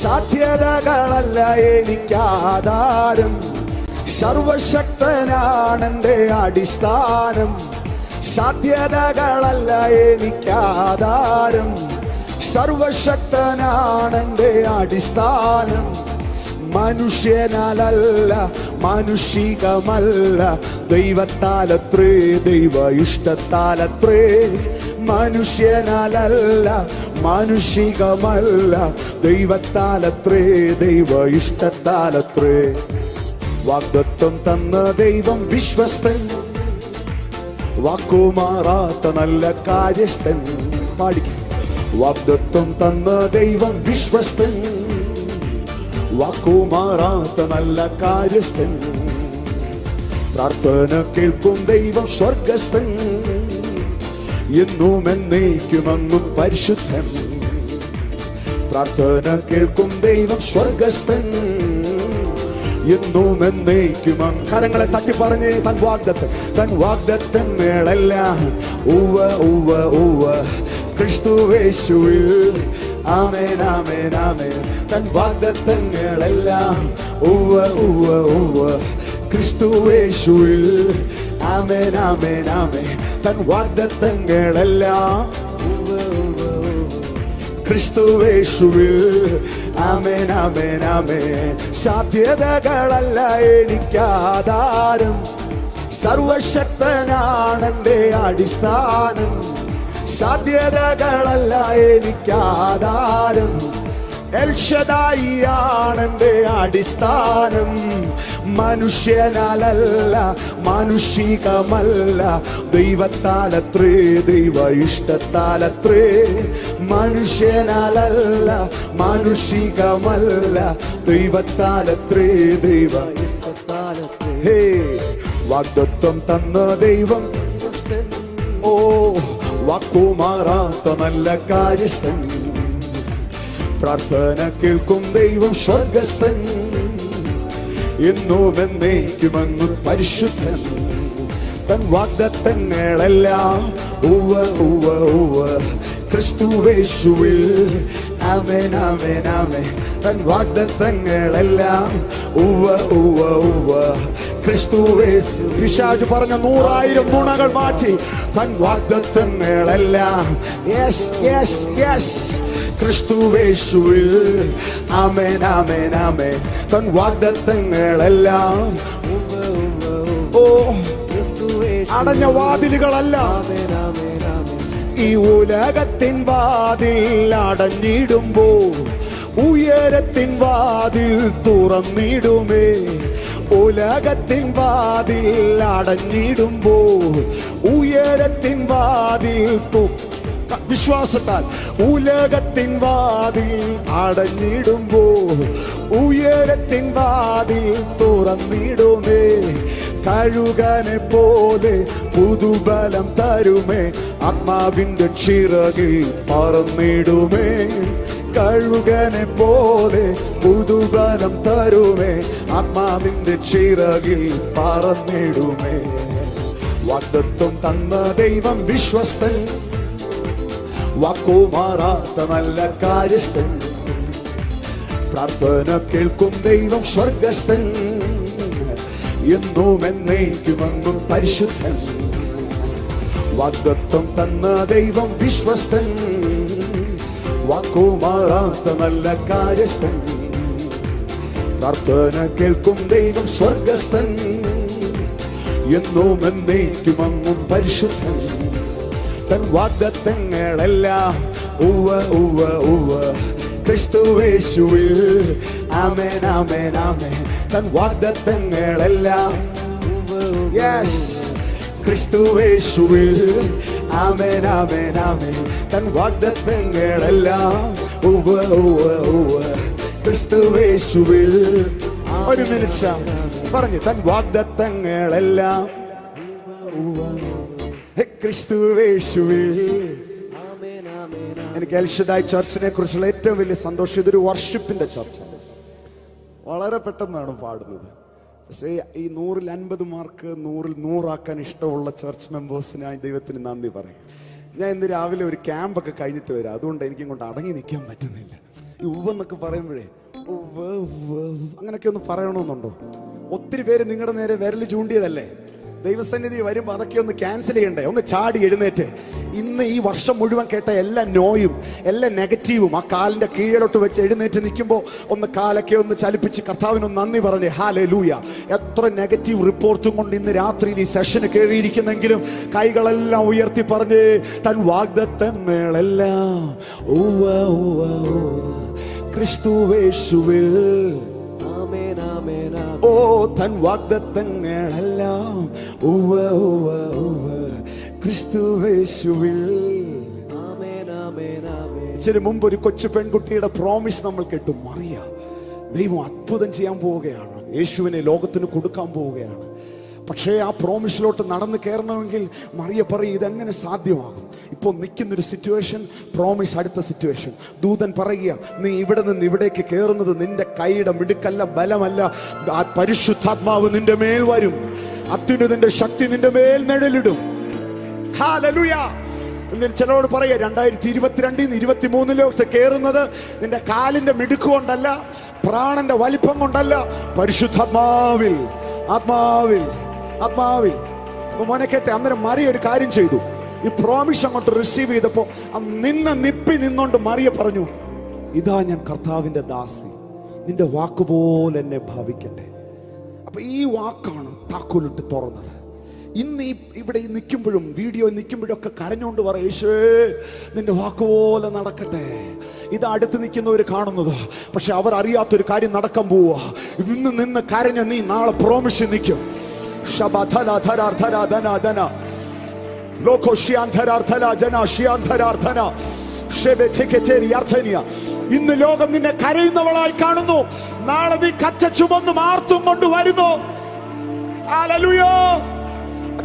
സാധ്യതകളല്ല എനിക്കാധാരം. സർവശക്തനാണെന്റെ അടിസ്ഥാനം. സാധ്യതകളല്ല എനിക്കാധാരം. സർവശക്തനാണെന്റെ അടിസ്ഥാനം. മനുഷ്യനാലല്ല, മാനുഷികമല്ല, ദൈവത്താലത്രേ, ദൈവ ഇഷ്ടത്താലത്രേ. മനുഷ്യനാലല്ല, മാനുഷികമല്ല, ദൈവത്താലത്രേ, ദൈവ ഇഷ്ടത്താലത്രേ. വാഗ്ദത്തം തന്ന ദൈവം വിശ്വസ്തൻ, വാക്കുമാറാത്ത നല്ല കാര്യസ്ഥൻ. പാടി. വാഗ്ദത്തം തന്ന ദൈവം വിശ്വസ്തൻ, വാക്കുമാറാത്ത നല്ല കാര്യസ്ഥൻ. പ്രാർത്ഥന കേൾക്കും ദൈവം സ്വർഗസ്ഥൻ, എന്നും എന്നേക്കും അങ്ങും പരിശുദ്ധൻ. പ്രാർത്ഥന കേൾക്കും ദൈവം സ്വർഗസ്ഥൻ, എന്നും എന്നേക്കും. കരങ്ങളെ തട്ടി പറഞ്ഞ് തൻ വാഗ്ദത്തം, തൻ വാഗ്ദത്തങ്ങളെല്ലാം ഉവ്വ ഉവ്വ ഉവ്വ ക്രിസ്തുവേശുവിൽ. ആമേൻ ആമേൻ ആമേൻ. തൻ വാഗ്ദത്തങ്ങളെല്ലാം ഉവ്വ ഉവ്വ ഉവ്വ ക്രിസ്തുവേശുവിൽ. ആമേൻ ആമേൻ ആമേൻ. തൻ വാഗ്ദത്തങ്ങളെല്ലാം ഉവ്വ ഉവ്വ ഉവ്വ ക്രിസ്തുവേശുവിൽ. ആമേൻ ആമേൻ ആമേൻ. സാധ്യതകളല്ല എനിക്കാധാരം. സർവശക്തനാണെന്റെ അടിസ്ഥാനം. സാധ്യതകളല്ല എനിക്കാധാരം. എൽഷദായിയാണെന്റെ അടിസ്ഥാനം. മനുഷ്യനാലല്ല, മാനുഷികമല്ല, ദൈവത്താലത്രേ, ദൈവ ഇഷ്ടത്താലത്രേ. മനുഷ്യനാലല്ല, മാനുഷികമല്ല, ദൈവത്താലത്രേ, ദൈവ ഇഷ്ടത്താലത്രേ. ഹേ, വാഗ്ദത്തം തന്ന ദൈവം, ഓ വാക്കുമാറാത്ത നല്ല കാര്യസ്ഥൻ. പ്രാർത്ഥന കേൾക്കും ദൈവം സ്വർഗസ്ഥൻ, എന്നും എന്നേക്കും അങ്ങ് പരിശുദ്ധൻ. തൻ വാഗ്ദത്തങ്ങളെല്ലാം ഉവ്വ ഉവ്വ ഉവ്വ ക്രിസ്തുവേശുവിൽ. ആമേൻ ആമേൻ ആമേൻ. തൻ വാഗ്ദത്തങ്ങളെല്ലാം ഉവ്വ ഉവ്വ ഉവ്വ ക്രിസ്തുവേശു. പിശാച് പറഞ്ഞ 100,000 നുണകൾ മാറ്റി തൻ വാഗ്ദത്തങ്ങളെല്ലാം യെസ് യെസ് യെസ് ക്രിസ്തുവേശുവിൽ. ആമേൻ ആമേൻ ആമേൻ. തൻ വാഗ്ദത്തങ്ങളെല്ലാം ഓ അടഞ്ഞ വാതിലുകളല്ല. ഈ ഉലകത്തിൻ വാതിൽ അടഞ്ഞിടുമ്പോ ഉയരത്തിൻ വാതിൽ തുറന്നിടുമേ. ഉലകത്തിൻ വാതിൽ അടഞ്ഞിടുമ്പോ ഉയരത്തിൻ വാതിൽ വിശ്വാസത്താൽ ഉലകത്തിൻ വാതിൽ അടഞ്ഞിടുമ്പോ ഉയരത്തിൻ വാതിൽ തുറന്നിടുമേ. കഴുകനെ പോലെ പുതുബലം തരുമേ, ആത്മാവിന്റെ ചിറകിൽ പറന്നിടുമേ. കഴുകനെ പോലെ പുതുബലം തരുമേ, ആത്മാവിന്റെ ചിറകിൽ പറന്നിടുമേ. വാഗ്ദത്തം തന്ന ദൈവം വിശ്വസ്തൻ, വാക്കുമാറാത്ത നല്ല കാര്യസ്ഥൻ. പ്രാർത്ഥന കേൾക്കും ദൈവം സ്വർഗസ്ഥൻ, എന്നും എന്നേക്കും അങ്ങും പരിശുദ്ധൻ. വാഗ്ദത്തം തന്ന ദൈവം വിശ്വസ്തൻ, വാക്കുമാറാത്ത നല്ല കാര്യസ്ഥൻ. പ്രാർത്ഥന കേൾക്കും ദൈവം സ്വർഗസ്ഥൻ, എന്നും എന്നേക്കും അങ്ങും പരിശുദ്ധൻ. തൻ വാഗ്ദത്തങ്ങളെല്ലാം ഉവ്വ ഉവ്വ ഉവ്വ ക്രിസ്തുവേശുവിൽ. ആമേൻ ആമേൻ ആമേൻ. തൻ വാഗ്ദത്തങ്ങളെല്ലാം യെസ് ക്രിസ്തുവേശുവിൽ. ആമേൻ ആമേൻ ആമേൻ. തൻ വാഗ്ദത്തങ്ങളെല്ലാം ഉവ്വ ഉവ്വ ഉവ്വ ക്രിസ്തുവേശുവിൽ. ഒരു മിനിറ്റ് പറഞ്ഞു. തൻ വാഗ്ദത്തങ്ങളെല്ലാം ക്രിസ്തുവേശുവിൽ. എനിക്ക് എൽഷദായ് ചർച്ചിനെ കുറിച്ചുള്ള ഏറ്റവും വലിയ സന്തോഷം, ഇതൊരു വർഷിപ്പിന്റെ ചർച്ചാണ്. വളരെ പെട്ടെന്നാണ് പാടുന്നത്. പക്ഷേ ഈ 100-50 മാർക്ക് 100-100 ആക്കാൻ ഇഷ്ടമുള്ള ചർച്ച് മെമ്പേഴ്സിനായി ദൈവത്തിന് നന്ദി പറയും. ഞാൻ ഇന്ന് രാവിലെ ഒരു ക്യാമ്പൊക്കെ കഴിഞ്ഞിട്ട് വരാം, അതുകൊണ്ട് എനിക്കിങ്ങോട്ട് അടങ്ങി നിൽക്കാൻ പറ്റുന്നില്ല. ഈ ഉവ്വെന്നൊക്കെ പറയുമ്പോഴേ അങ്ങനെയൊക്കെ ഒന്ന് പറയണമെന്നുണ്ടോ? ഒത്തിരി പേര് നിങ്ങളുടെ നേരെ വിരൽ ചൂണ്ടിയതല്ലേ? ദൈവസന്നിധി വരുമ്പോൾ അതൊക്കെ ഒന്ന് ക്യാൻസൽ ചെയ്യണ്ടേ? ഒന്ന് ചാടി എഴുന്നേറ്റ് ഇന്ന് ഈ വർഷം മുഴുവൻ കേട്ട എല്ലാ നോയും എല്ലാ നെഗറ്റീവും ആ കാലിന്റെ കീഴിലോട്ട് വെച്ച് എഴുന്നേറ്റ് നിൽക്കുമ്പോൾ ഒന്ന് കാലൊക്കെ ഒന്ന് ചലിപ്പിച്ച് കർത്താവിനൊന്ന് നന്ദി പറഞ്ഞേ. ഹല്ലേലൂയ. എത്ര നെഗറ്റീവ് റിപ്പോർട്ടും കൊണ്ട് ഇന്ന് രാത്രിയിൽ ഈ സെഷന് കയറിയിരിക്കുന്നെങ്കിലും കൈകളെല്ലാം ഉയർത്തി പറഞ്ഞേ, തൻ വാഗ്ദത്തങ്ങളെല്ലാം ക്രിസ്തുവേശുവിൽ. ഓ തൻ വാഗ്ദത്തങ്ങളെല്ലാം ക്രിസ്തുവേശുവിൽ. ഇച്ചിരി മുമ്പ് ഒരു കൊച്ചു പെൺകുട്ടിയുടെ പ്രോമിസ് നമ്മൾ കേട്ടു. മറിയ, ദൈവം അത്ഭുതം ചെയ്യാൻ പോവുകയാണ്, യേശുവിനെ ലോകത്തിന് കൊടുക്കാൻ പോവുകയാണ്. പക്ഷേ ആ പ്രോമിസിലോട്ട് നടന്നു കയറണമെങ്കിൽ മറിയ പറയും, ഇതെങ്ങനെ സാധ്യമാകും? ഇപ്പോൾ നിൽക്കുന്നൊരു സിറ്റുവേഷൻ, പ്രോമിസ് അടുത്ത സിറ്റുവേഷൻ. ദൂതൻ പറയുക, നീ ഇവിടെ നിന്ന് ഇവിടേക്ക് കയറുന്നത് നിന്റെ കൈയുടെ മിടുക്കല്ല, ബലമല്ല, ആ പരിശുദ്ധാത്മാവ് നിന്റെ മേൽ വരും, അത്യുന്നതന്റെ ശക്തി നിന്റെ മേൽ നിഴലിടും. ഹല്ലേലൂയ. എന്നിട്ട് ചിലരോട് പറയുക, 2022 2023 കയറുന്നത് നിന്റെ കാലിന്റെ മിടുക്ക് കൊണ്ടല്ല, പ്രാണന്റെ വലിപ്പം കൊണ്ടല്ല, പരിശുദ്ധാത്മാവിൽ, ആത്മാവിൽ, ആത്മാവിൽ. മോനെ കേട്ടെ, അന്നേരം മറിയ ഒരു കാര്യം ചെയ്തു. ഈ പ്രോമിസ് അങ്ങോട്ട് റിസീവ് ചെയ്തപ്പോ നിപ്പി നിന്നോണ്ട് മറിയ പറഞ്ഞു, ഇതാ ഞാൻ കർത്താവിന്റെ ദാസി, നിന്റെ വാക്കുപോലെ എന്നെ ഭാവിക്കട്ടെ. അപ്പൊ ഈ വാക്കാണ് താക്കോലിട്ട് തുറന്നത്. ഇന്ന് ഇവിടെ നിൽക്കുമ്പോഴും വീഡിയോ നിൽക്കുമ്പോഴൊക്കെ കരഞ്ഞുകൊണ്ട് പറ, യേശുവേ നിന്റെ വാക്കുപോലെ നടക്കട്ടെ. ഇത് അടുത്ത് നിൽക്കുന്നവർ കാണുന്നത്, പക്ഷെ അവർ അറിയാത്തൊരു കാര്യം നടക്കാൻ പോവുക. ഇന്ന് നിന്ന് കരഞ്ഞ നീ നാളെ പ്രോമിസ് നിൽക്കും. ഇന്ന് ലോകം നിന്നെ കരയുന്നവളായി കാണുന്നു, നാളെ നീ കച്ച ചുമന്ന് മാർത്തും കൊണ്ട് വരുന്നു. ഹല്ലേലൂയ.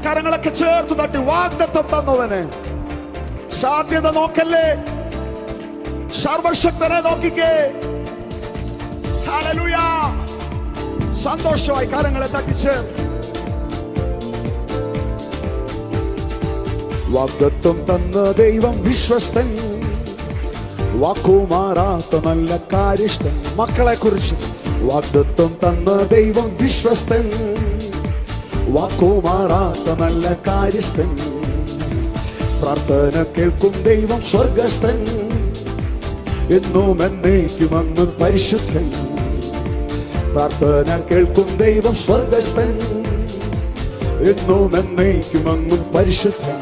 കരങ്ങളൊക്കെ ചേർത്ത് തട്ടി വാഗ്ദത്തം തന്നവനെ, സാധ്യത നോക്കല്ലേ, സർവശക്തനെ നോക്കിക്കേ. ഹല്ലേലൂയ. സന്തോഷമായി കരങ്ങളെ തട്ടിച്ച് വാഗ്ദത്തം തന്ന ദൈവം വിശ്വസ്തൻ, വാക്കുമാറാത്ത നല്ല കാര്യസ്ഥൻ. മക്കളെ കുറിച്ച് വാഗ്ദത്തം തന്ന ദൈവം വിശ്വസ്തൻ, വാക്കുമാറാത്ത നല്ല കാര്യസ്ഥൻ. പ്രാർത്ഥന കേൾക്കും ദൈവം സ്വർഗസ്ഥൻ, എന്നും എന്നേക്കും അങ്ങ് പരിശുദ്ധൻ. പ്രാർത്ഥന കേൾക്കും ദൈവം സ്വർഗസ്ഥൻ, എന്നും എന്നേക്കും അങ്ങ് പരിശുദ്ധൻ.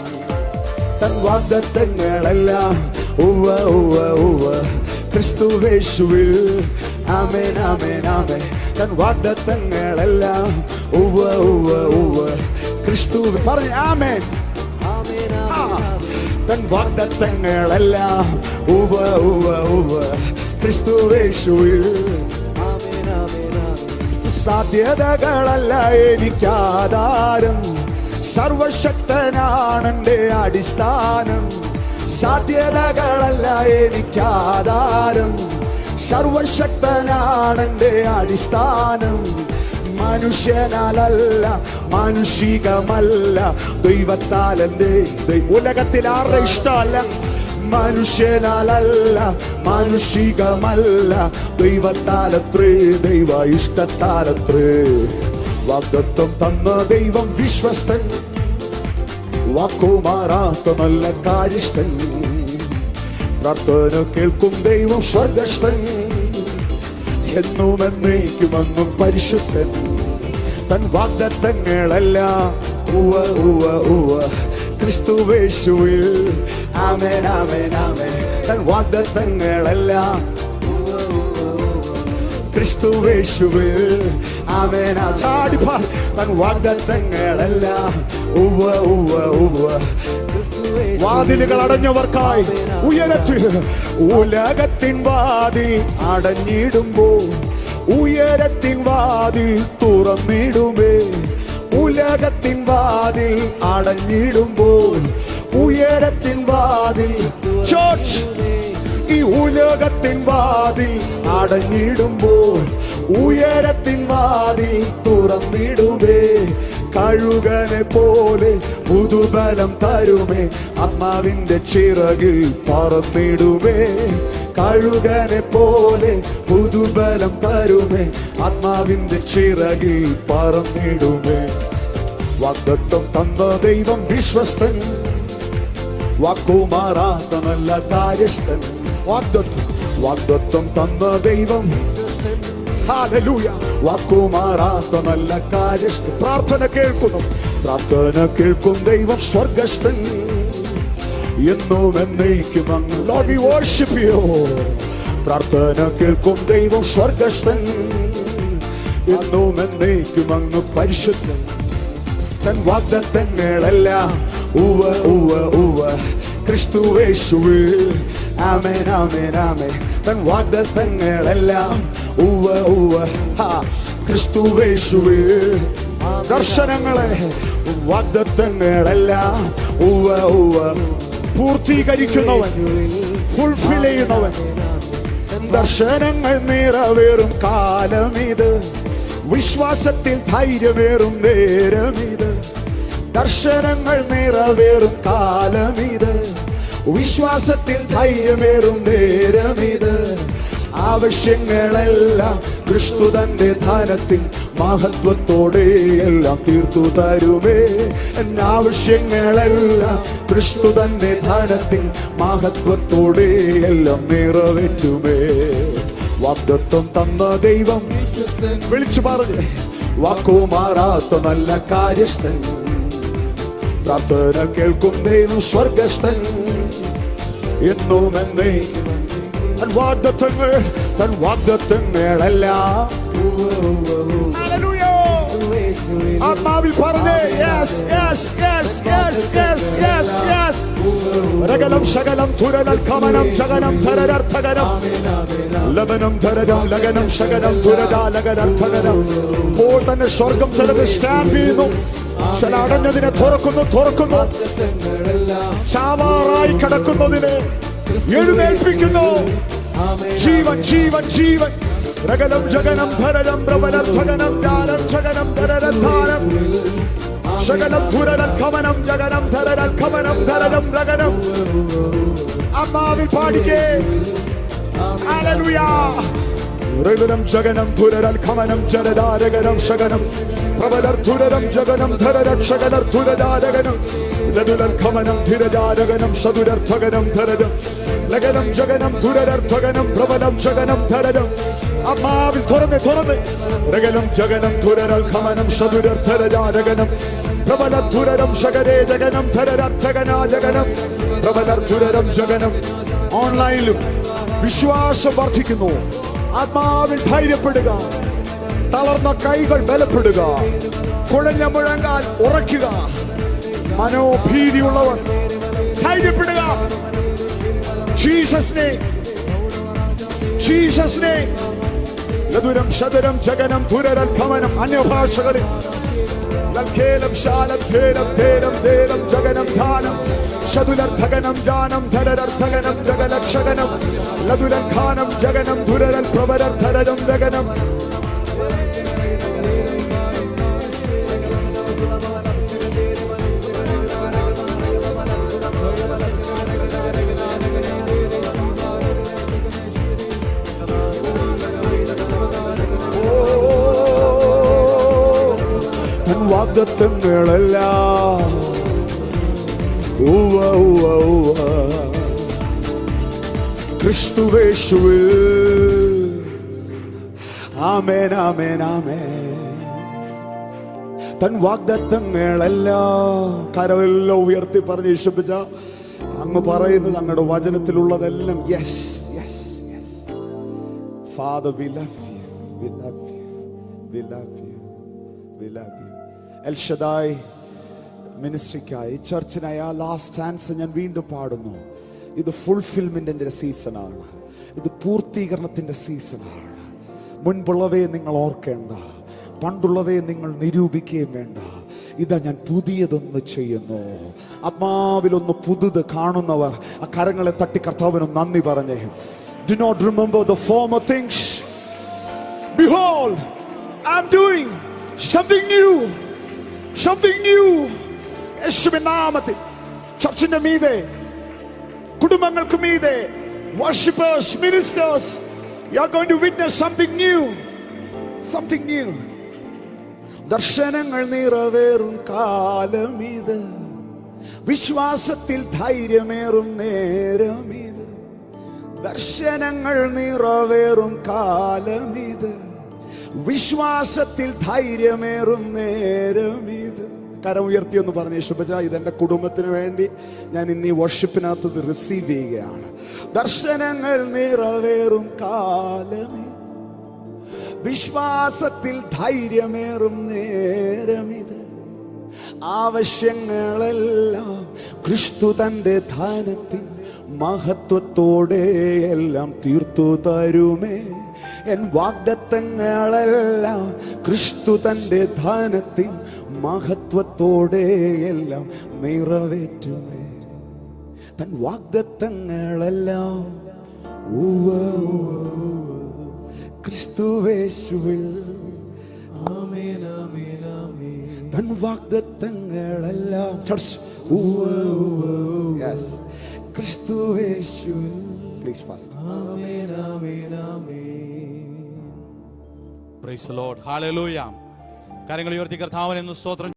തൻ വാഗ്ദത്തങ്ങളെല്ലാം ക്രിസ്തുവേശുവിൽ. ആമേൻ, ആമേൻ, ആമേൻ. തൻ വാഗ്ദത്തങ്ങളെല്ലാം ക്രിസ്തു. പറഞ്ഞ ആമേൻ. തൻ വാഗ്ദത്തങ്ങളെല്ലാം ക്രിസ്തുവേശുവിൽ. സാധ്യതകളല്ല എനിക്കാധാരം, സർവശക്തനാണെന്റെ അടിസ്ഥാനം. സാധ്യതകളല്ല എനിക്കാധാരം, സർവശക്തനാണെന്റെ അടിസ്ഥാനം. മനുഷ്യനാലല്ല, മാനുഷികമല്ല, ദൈവത്താലെന്റെ. ഉലകത്തിൽ ആരുടെ ഇഷ്ടമല്ല, മനുഷ്യനാലല്ല, മാനുഷികമല്ല, ദൈവത്താലത്രേ, ദൈവ ഇഷ്ടത്താലത്രേ. വാഗ്ദത്തം തന്ന ദൈവം വിശ്വസ്തൻ, വാക്കുമാറാത്ത നല്ല കാര്യസ്ഥൻ. പ്രാർത്ഥന കേൾക്കും ദൈവം സ്വർഗസ്ഥൻ, എന്നും എന്നേക്കും അങ്ങും പരിശുദ്ധൻ. തൻ വാഗ്ദത്തങ്ങളെല്ലാം ക്രിസ്തുവേശുവിൽ. ആമേൻ, ആമേൻ, ആമേൻ. തൻ വാഗ്ദത്തങ്ങളെല്ലാം ക്രിസ്തുവേശുവിൽ. ആമേൻ. ചാടിപ്പാർ. തൻ വാഗ്ദത്തങ്ങളെല്ലാം വാതിലുകൾ അടഞ്ഞവർക്കായി ഉയരത്തിൽ. ഉലകത്തിൻ വാതിൽ അടഞ്ഞിടുമ്പോൾ ഉയരത്തിൻ വാതിൽ തുറന്നിടുമേ. ഉലകത്തിൻ വാതിൽ അടഞ്ഞിടുമ്പോൾ ഉയരത്തിൻ വാതിൽ. ഈ ഉലകത്തിൻ വാതിൽ അടഞ്ഞിടുമ്പോൾ ഉയരത്തിൻ വാതിൽ തുറന്നിടുമേ. കഴുകനെ പോലെ പുതുബലം തരുമേ, ആത്മാവിന്റെ ചിറകിൽ പറന്നിടുമേ. കഴുകനെ പോലെ പുതുബലം തരുമേ, ആത്മാവിന്റെ ചിറകിൽ പറന്നിടുമേ. വാഗ്ദത്തം തന്ന ദൈവം വിശ്വസ്തൻ, വാക്കുമാറാത്ത നല്ല കാര്യസ്ഥൻ. വാഗ്ദത്തം തന്ന ദൈവം, ഹല്ലേലൂയ, വാക്കുമാറാത്ത നല്ല കാര്യസ്ഥൻ. പ്രാർത്ഥന കേൾക്കും ദൈവം സ്വർഗസ്ഥൻ, എന്നും എന്നേക്കും അങ്ങ്. Lord, we worship you. പ്രാർത്ഥന കേൾക്കും ദൈവം സ്വർഗസ്ഥൻ, എന്നും എന്നേക്കും അങ്ങ് പരിശുദ്ധൻ. തൻ വാഗ്ദത്തങ്ങളെല്ലാം ഉവ്വ ഉവ്വ ഉവ്വ ക്രിസ്തുയേശുവിൽ. ആമേൻ ആമേൻ ആമേൻ. തൻ വാഗ്ദത്തങ്ങളെല്ലാം ഉവ്വ ഉവ്വ ക്രിസ്തുയേശുവിൽ. ദർശനങ്ങളെ വാഗ്ദത്തങ്ങളെല്ലാം ഉവ്വ ഉവ്വ പൂർത്തീകരിക്കുന്നവൻ, ഫുൾഫിൽ ചെയ്യുന്നവൻ. ദർശനങ്ങൾ നിറവേറും കാലമിത്, വിശ്വാസത്തിൽ ധൈര്യമേറും നേരമിത്. ദർശനങ്ങൾ നിറവേറും കാലമിത്, വിശ്വാസത്തിൽ ധൈര്യമേറും നേരമിത്. ആവശ്യങ്ങളെല്ലാം ക്രിസ്തു തന്റെ ധനത്തിൽ മഹത്വത്തോടെ എല്ലാം തീർത്തു തരുമേ. ആവശ്യങ്ങളെല്ലാം ക്രിസ്തു തന്റെ ധനത്തിൽ മഹത്വത്തോടെ എല്ലാം നിറവേറ്റുമേ. വാഗ്ദത്തം തന്ന ദൈവം, വിളിച്ചു പറഞ്ഞേ, വാക്കുമാറാത്ത നല്ല കാര്യസ്ഥൻ. പ്രാർത്ഥന കേൾക്കും ദൈവം സ്വർഗസ്ഥൻ, എന്നും എന്നേക്കും. തൻ വാഗ്ദത്തങ്ങളെല്ലാം ആത്മാവിൽ പറഞ്ഞേ, yes yes yes yes yes yes yes. രകലം ശകലം തുരനൽ കമനം ജഗനം ധരരർത്ഥകരം ലബനം ധരരം ലഗനം ശകലം തുരദാ ലഗനർത്ഥകരം. ഇപ്പോൾ തന്നെ സ്വർഗം ചിലത് സ്റ്റാമ്പ് ചെയ്യുന്നു, ചില അടഞ്ഞതിനെ തുറക്കുന്നു, ചാവാറായി കിടക്കുന്നതിനെ എഴുന്നേൽപ്പിക്കുന്നു. ജീവൻ ജീവൻ ജീവൻ. രകലം ജഗനം ധരരം പ്രബലധഗനം ജാലം ജഗനം ധരരധാരം ശകലം ധുരരൽ കമനം ജഗനം ധരരൽ കമനം ധരരം രഗനം. ആത്മാവിൽ പാടിക്കേ, ഹല്ലേലൂയ. രഗനം ജഗനം ധുരരൽ കമനം ജരദാരഗനം ശകനം പ്രബലർ ധുരരം ജഗനം ധരരം ശകലർ ധുരദാരഗനം ലദുലൽ കമനം ധിരജാരഗനം സദുരർത്ഥഗനം ധരരം ലഗനം ജഗനം ധുരരർത്ഥഗനം പ്രബലം ശകനം ധരരം. ആത്മാവിൽ തുറന്ന് രഗനം ജഗനം ധുരരൽ കമനം സദുരർത്ഥരജാരഗനം പ്രബലർ ധുരരം ശകരേ ജഗനം ധരരർത്ഥഗനാ ജഗനം പ്രബലർ ധുരരം ജഗനം. ഓൺലൈനിലും വിശ്വാസം വർദ്ധിക്കുന്നു. ആത്മാവിൽ ധൈര്യപ്പെടുക, തളർന്ന കൈകൾ ബലപ്പെടുക, കുഴഞ്ഞ മുഴങ്ങാൽ ഉറയ്ക്കുക. മനോഭീതിയുള്ളവർ ധൈര്യപ്പെടുക. Jesus name, Jesus name. ലദുരം ശദരം ജഗനം ധുരരൽ കമനം. അന്യഭാഷകളിൽ ലൽഖേലം ശാലം ധേരം ധേരം ധേരം ജഗനം ധാനം ശതുലർത്ഥഗനം ജാനം ധരരർത്ഥഗനം ജഗലക്ഷഗനം ലദുലൻ ഖാനം ജഗനം ധുരരൽ പ്രവരർത്ഥരജം ജഗനം. വാഗ്ദത്തങ്ങളെല്ലാം ഉവ്വ ഉവ്വ ഉവ്വ ക്രിസ്തുയേശുവിൽ. ആമേൻ ആമേൻ ആമേൻ. തൻ വാഗ്ദത്തങ്ങളെല്ലാം കരമെല്ലാം ഉയർത്തി പറഞ്ഞ് ഇഷ്ടപ്പിച്ച അങ്ങ് പറയുന്നത് അങ്ങയുടെ വചനത്തിലുള്ളതെല്ലാം yes yes yes. Father we love you, we love you, we love you, we love you. El Shaddai മിനിസ്ട്രിക്കായി, ചർച്ചിനായി ആ ലാസ്റ്റ് ചാൻസ് ഞാൻ വീണ്ടും പാടുന്നു. ഇത് ഫുൾഫിൽമെന്റിന്റെ സീസണാണ്, ഇത് പൂർത്തീകരണത്തിന്റെ സീസണാണ്. മുൻപുള്ളവയെ നിങ്ങൾ ഓർക്കേണ്ട, പണ്ടുള്ളവയെ നിങ്ങൾ നിരൂപിക്കുകയും വേണ്ട. ഇതാ ഞാൻ പുതിയതൊന്ന് ചെയ്യുന്നു. ആത്മാവിലൊന്ന് പുതുത് കാണുന്നവർ ആ കരങ്ങളെ തട്ടി കർത്താവിന് നന്ദി പറഞ്ഞേ. Do not remember the former things. Behold, I'm doing something new. Something new. യേശുവിൻ നാമത്തിൽ ചർച്ചിന്റെ മീതെ, കുടുംബങ്ങൾക്ക് മീതെ, worshipers, ministers, you are going to witness something new. Something new. ദർശനങ്ങൾ നിറവേറും കാലമിത്, വിശ്വാസത്തിൽ ധൈര്യമേറും നേരമിത്. ദർശനങ്ങൾ നിറവേറും കാലമിത്, വിശ്വാസത്തിൽ ധൈര്യമേറും നേരമിത്. കരം ഉയർത്തി ഒന്ന് പറഞ്ഞ് യേശുപ്പച്ചാ, ഇതെന്റെ കുടുംബത്തിന് വേണ്ടി ഞാൻ ഇന്ന് ഈ വർഷിപ്പിനകത്ത് ഇത് റിസീവ് ചെയ്യുകയാണ്. ദർശനങ്ങൾ നിറവേറും കാലമിത്, വിശ്വാസത്തിൽ ധൈര്യമേറും നേരമിത്. ആവശ്യങ്ങളെല്ലാം ക്രിസ്തു തന്റെ ധനത്തിൻ മഹത്വത്തോടെ എല്ലാം തീർത്തു തരുമേ. എൻ വാഗ്ദത്തങ്ങളെല്ലാം ക്രിസ്തു തന്റെ ധനത്തിൻ മഹത്വത്തോടെ എല്ലാം നിറവേറ്റുമേ. തൻ വാഗ്ദത്തങ്ങളെല്ലാം ക്രിസ്തുവേശുവിൽ, തൻ വാഗ്ദത്തങ്ങളെല്ലാം ചർച്ച് ക്രിസ്തുവേശുവിൽ. Please fast. Praise the Lord. Hallelujah. കരങ്ങൾ ഉയർത്തി കർത്താവിനെ സ്തോത്രം